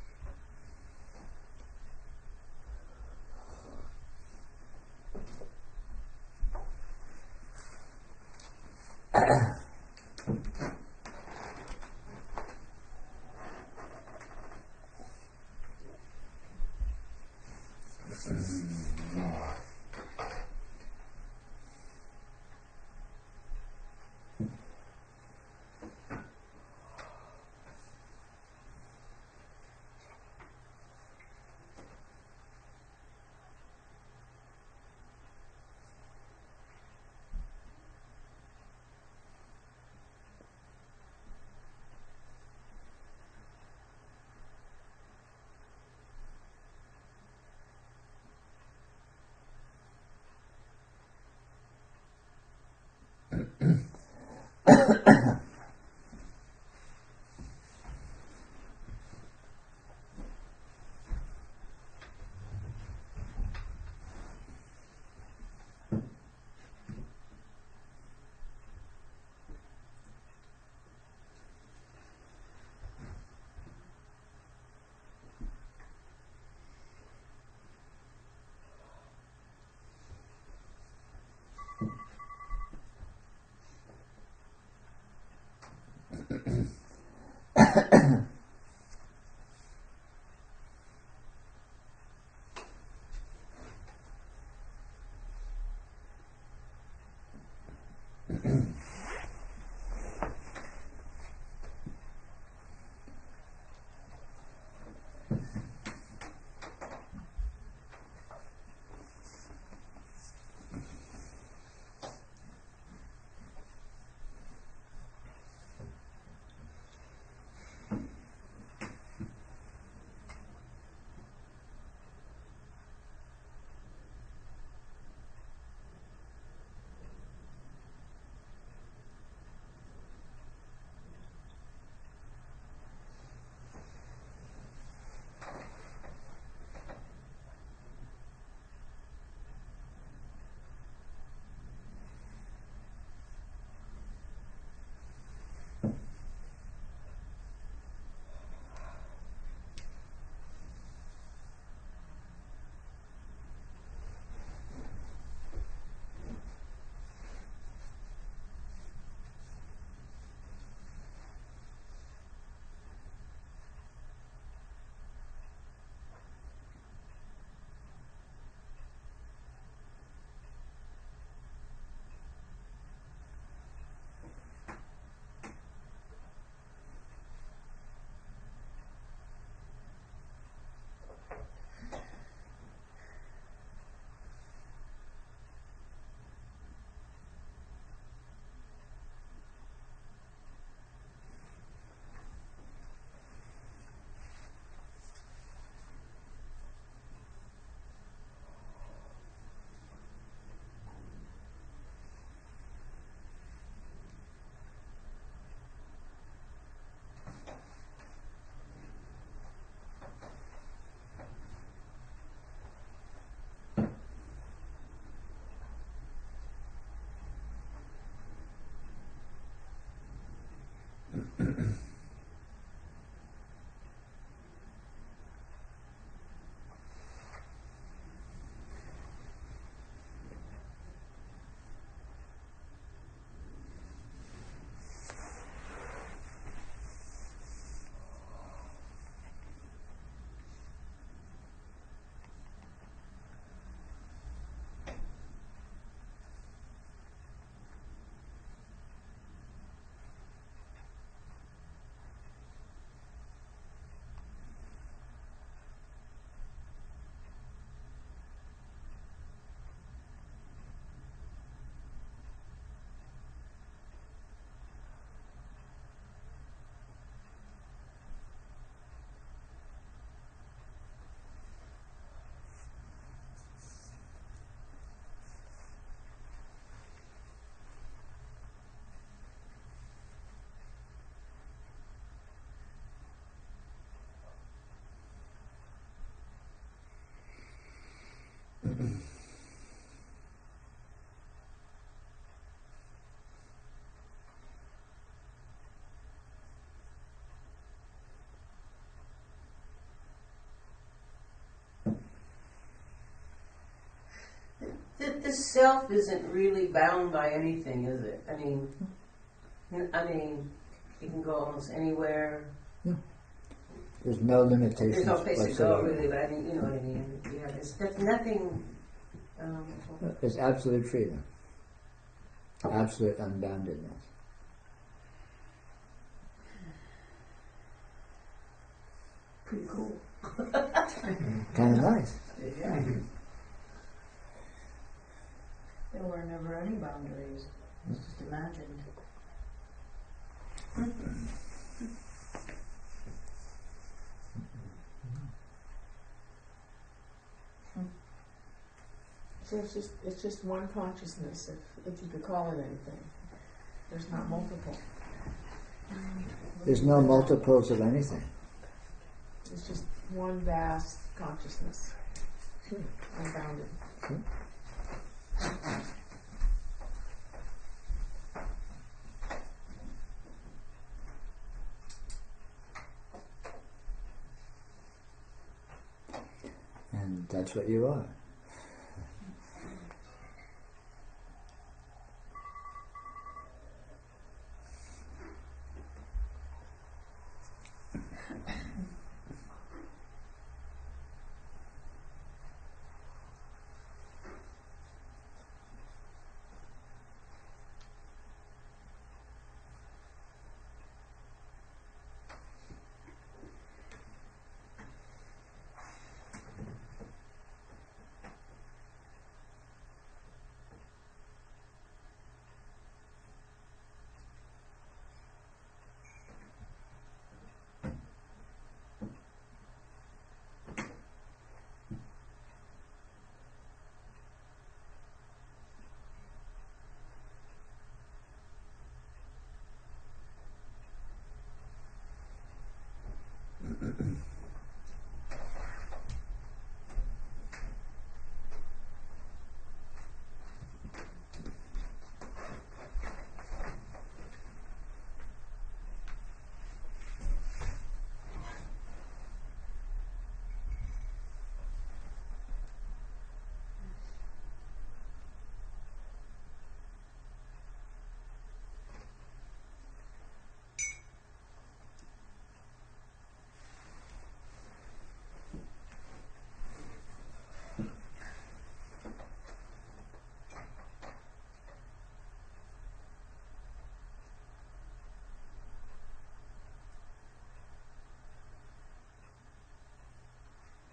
The self isn't really bound by anything, is it? I mean, you can go almost anywhere. There's no limitations There's no place to go, whatsoever. really, but I mean, you know what I mean. Yeah, there's nothing. It's absolute freedom, absolute unboundedness. Pretty cool. Kind of nice. Yeah. There were never any boundaries. It's just imagined. So it's just one consciousness, if you could call it anything. There's not multiple. There's no multiples of anything. It's just one vast consciousness, unbounded. And that's what you are.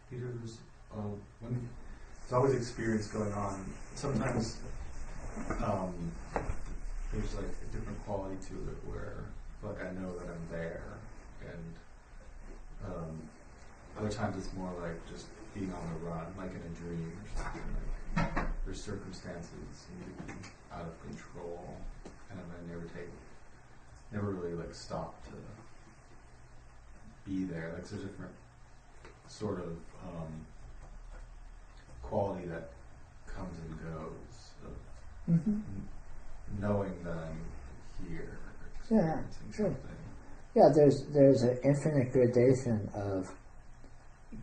Peter, when there's always experience going on. Sometimes there's like a different quality to it where like I know that I'm there, and other times it's more like just being on the run, like in a dream or something. Like there's circumstances seem to be out of control, and I never really like stop to be there. Like there's a different sort of quality that comes and goes of knowing that I'm here, experiencing something. Yeah, there's an infinite gradation of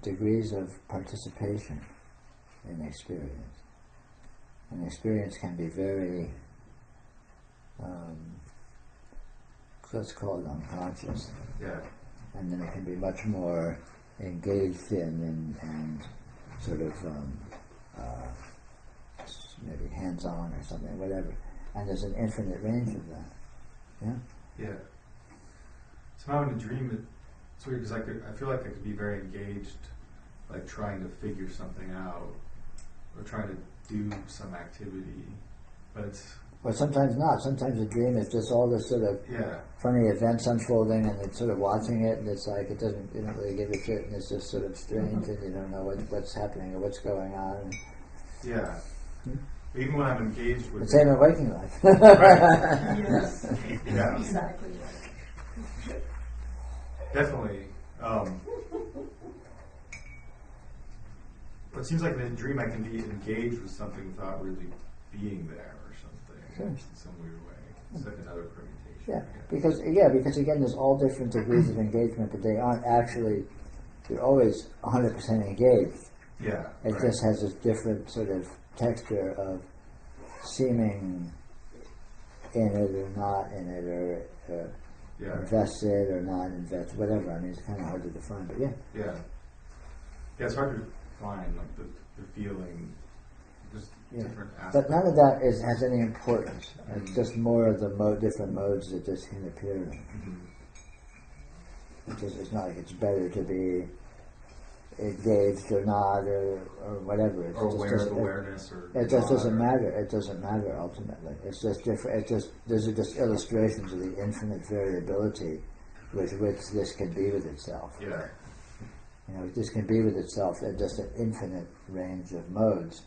degrees of participation in experience. And experience can be very, let's call it unconscious. Yeah. And then it can be much more engaged in and sort of maybe hands-on or something, whatever. And there's an infinite range of that. Yeah? Yeah. Somehow in a dream, it's weird because I feel like I could be very engaged, like trying to figure something out or trying to do some activity, but it's... Or sometimes not. Sometimes a dream is just all this sort of funny events unfolding, and it's sort of watching it, and it's like you don't really give a shit, and it's just sort of strange, and you don't know what's happening or what's going on. Yeah. Even when I'm engaged with... The same in waking life. Right. Yes. Yeah. Exactly right. Definitely. But it seems like in a dream I can be engaged with something without really being there or something. Sure. In some weird way. It's like another permutation. Yeah, because again, there's all different degrees of engagement, but they aren't actually, you're always 100% engaged. Yeah. It right. just has a different sort of texture of seeming in it or not in it, or invested or not invested, whatever. I mean, it's kind of hard to define, but yeah. Yeah. Yeah, it's hard to find like the feeling, just different aspects. But none of that has any importance. It's just more of the different modes that this can appear in. It's not like it's better to be engaged or not, or whatever. It's or just aware of awareness, or it just doesn't matter. It doesn't matter ultimately. It's just different. Those are just illustrations of the infinite variability with which this can be with itself. Yeah. This can be with itself in just an infinite range of modes,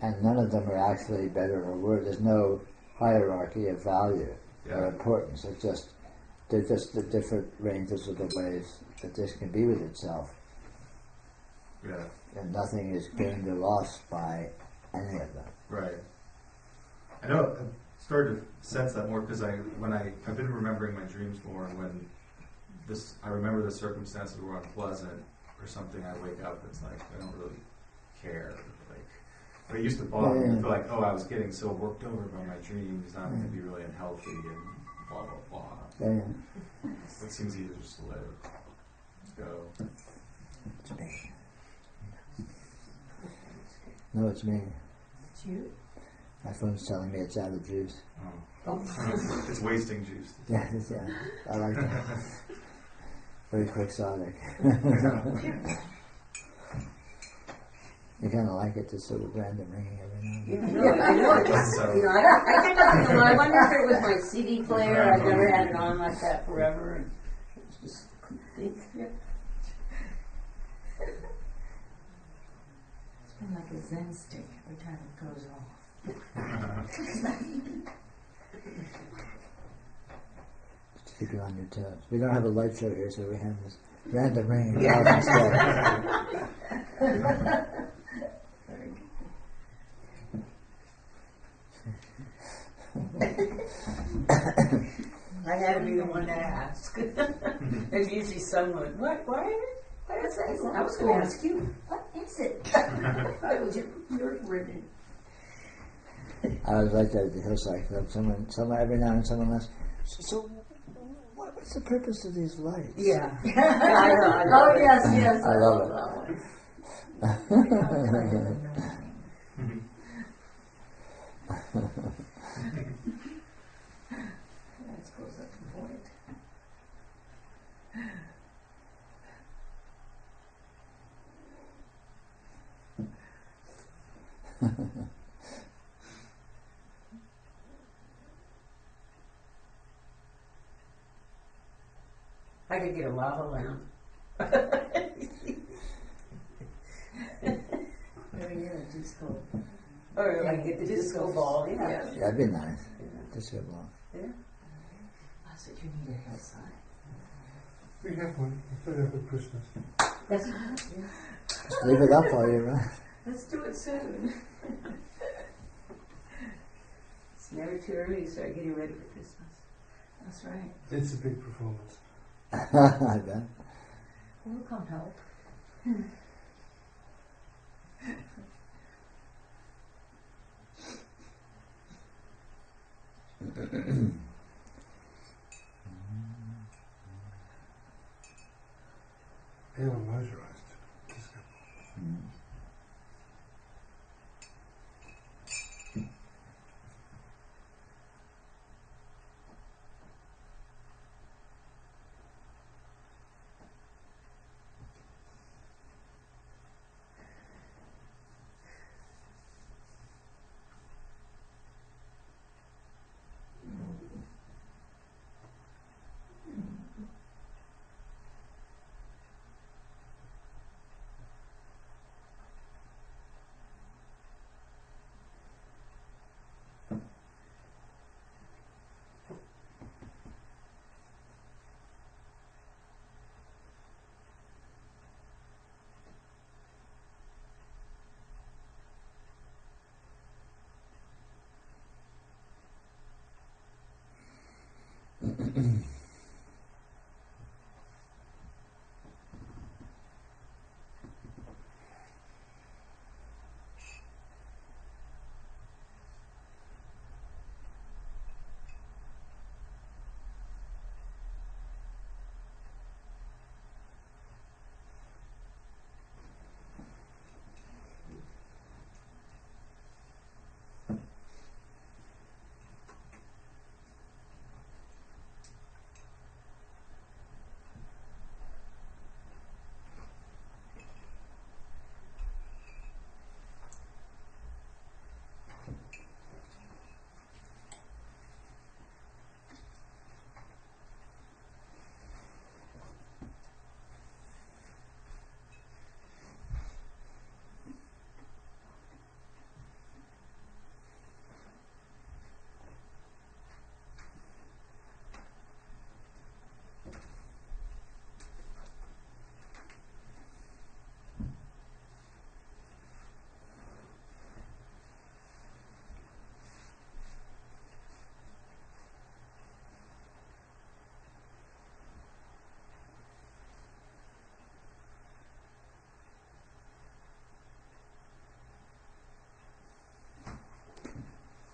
and none of them are actually better or worse. There's no hierarchy of value. or importance. It's just they're just the different ranges of the ways that this can be with itself, Yeah. and nothing is gained or lost by any of them. Right. I know I've started to sense that more because I've been remembering my dreams more, and when I remember the circumstances were unpleasant or something, I wake up, it's like, I don't really care. Like, but it used to bother me. I feel like, I was getting so worked over by my dreams, now I'm going to be really unhealthy and blah, blah, blah. Yeah. It seems easier just to let it go. It's me. No, it's me. It's you. My phone's telling me it's out of juice. Oh. It's wasting juice. Yeah, I like that. Very quixotic. You kind of like it, this sort of random ringing every now and then. Yeah, I know. I kept thinking, I wonder if it was my CD player. I've never had it on like that forever. And just think. It's been like a Zen stick every time it goes off. To keep you on your toes. We don't have a light show here, so we have this random ringing instead. I had to be the one to ask. There's usually someone, what is that? I was going to ask you, what is it? It was your ribbon. I was like that at the Hillside Club. Someone every now and then someone asks, so what's the purpose of these lights? Yeah. I Oh yes, yes. I love that one. I suppose that's the point. I could get a lava lamp. Maybe you're a disco. Or like get the disco ball. Yeah. Yeah, that'd be nice. Disco ball. Yeah. I said you need a hillside. We have one. We put it up at Christmas. That's right. Yeah. Just leave it up while you're around. Let's do it soon. It's never too early to start getting ready for Christmas. That's right. It's a big performance. I bet. We'll come help. They are motorized. Disco.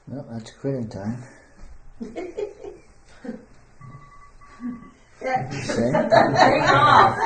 Well, that's quitting time. Yeah. See? Bring it off.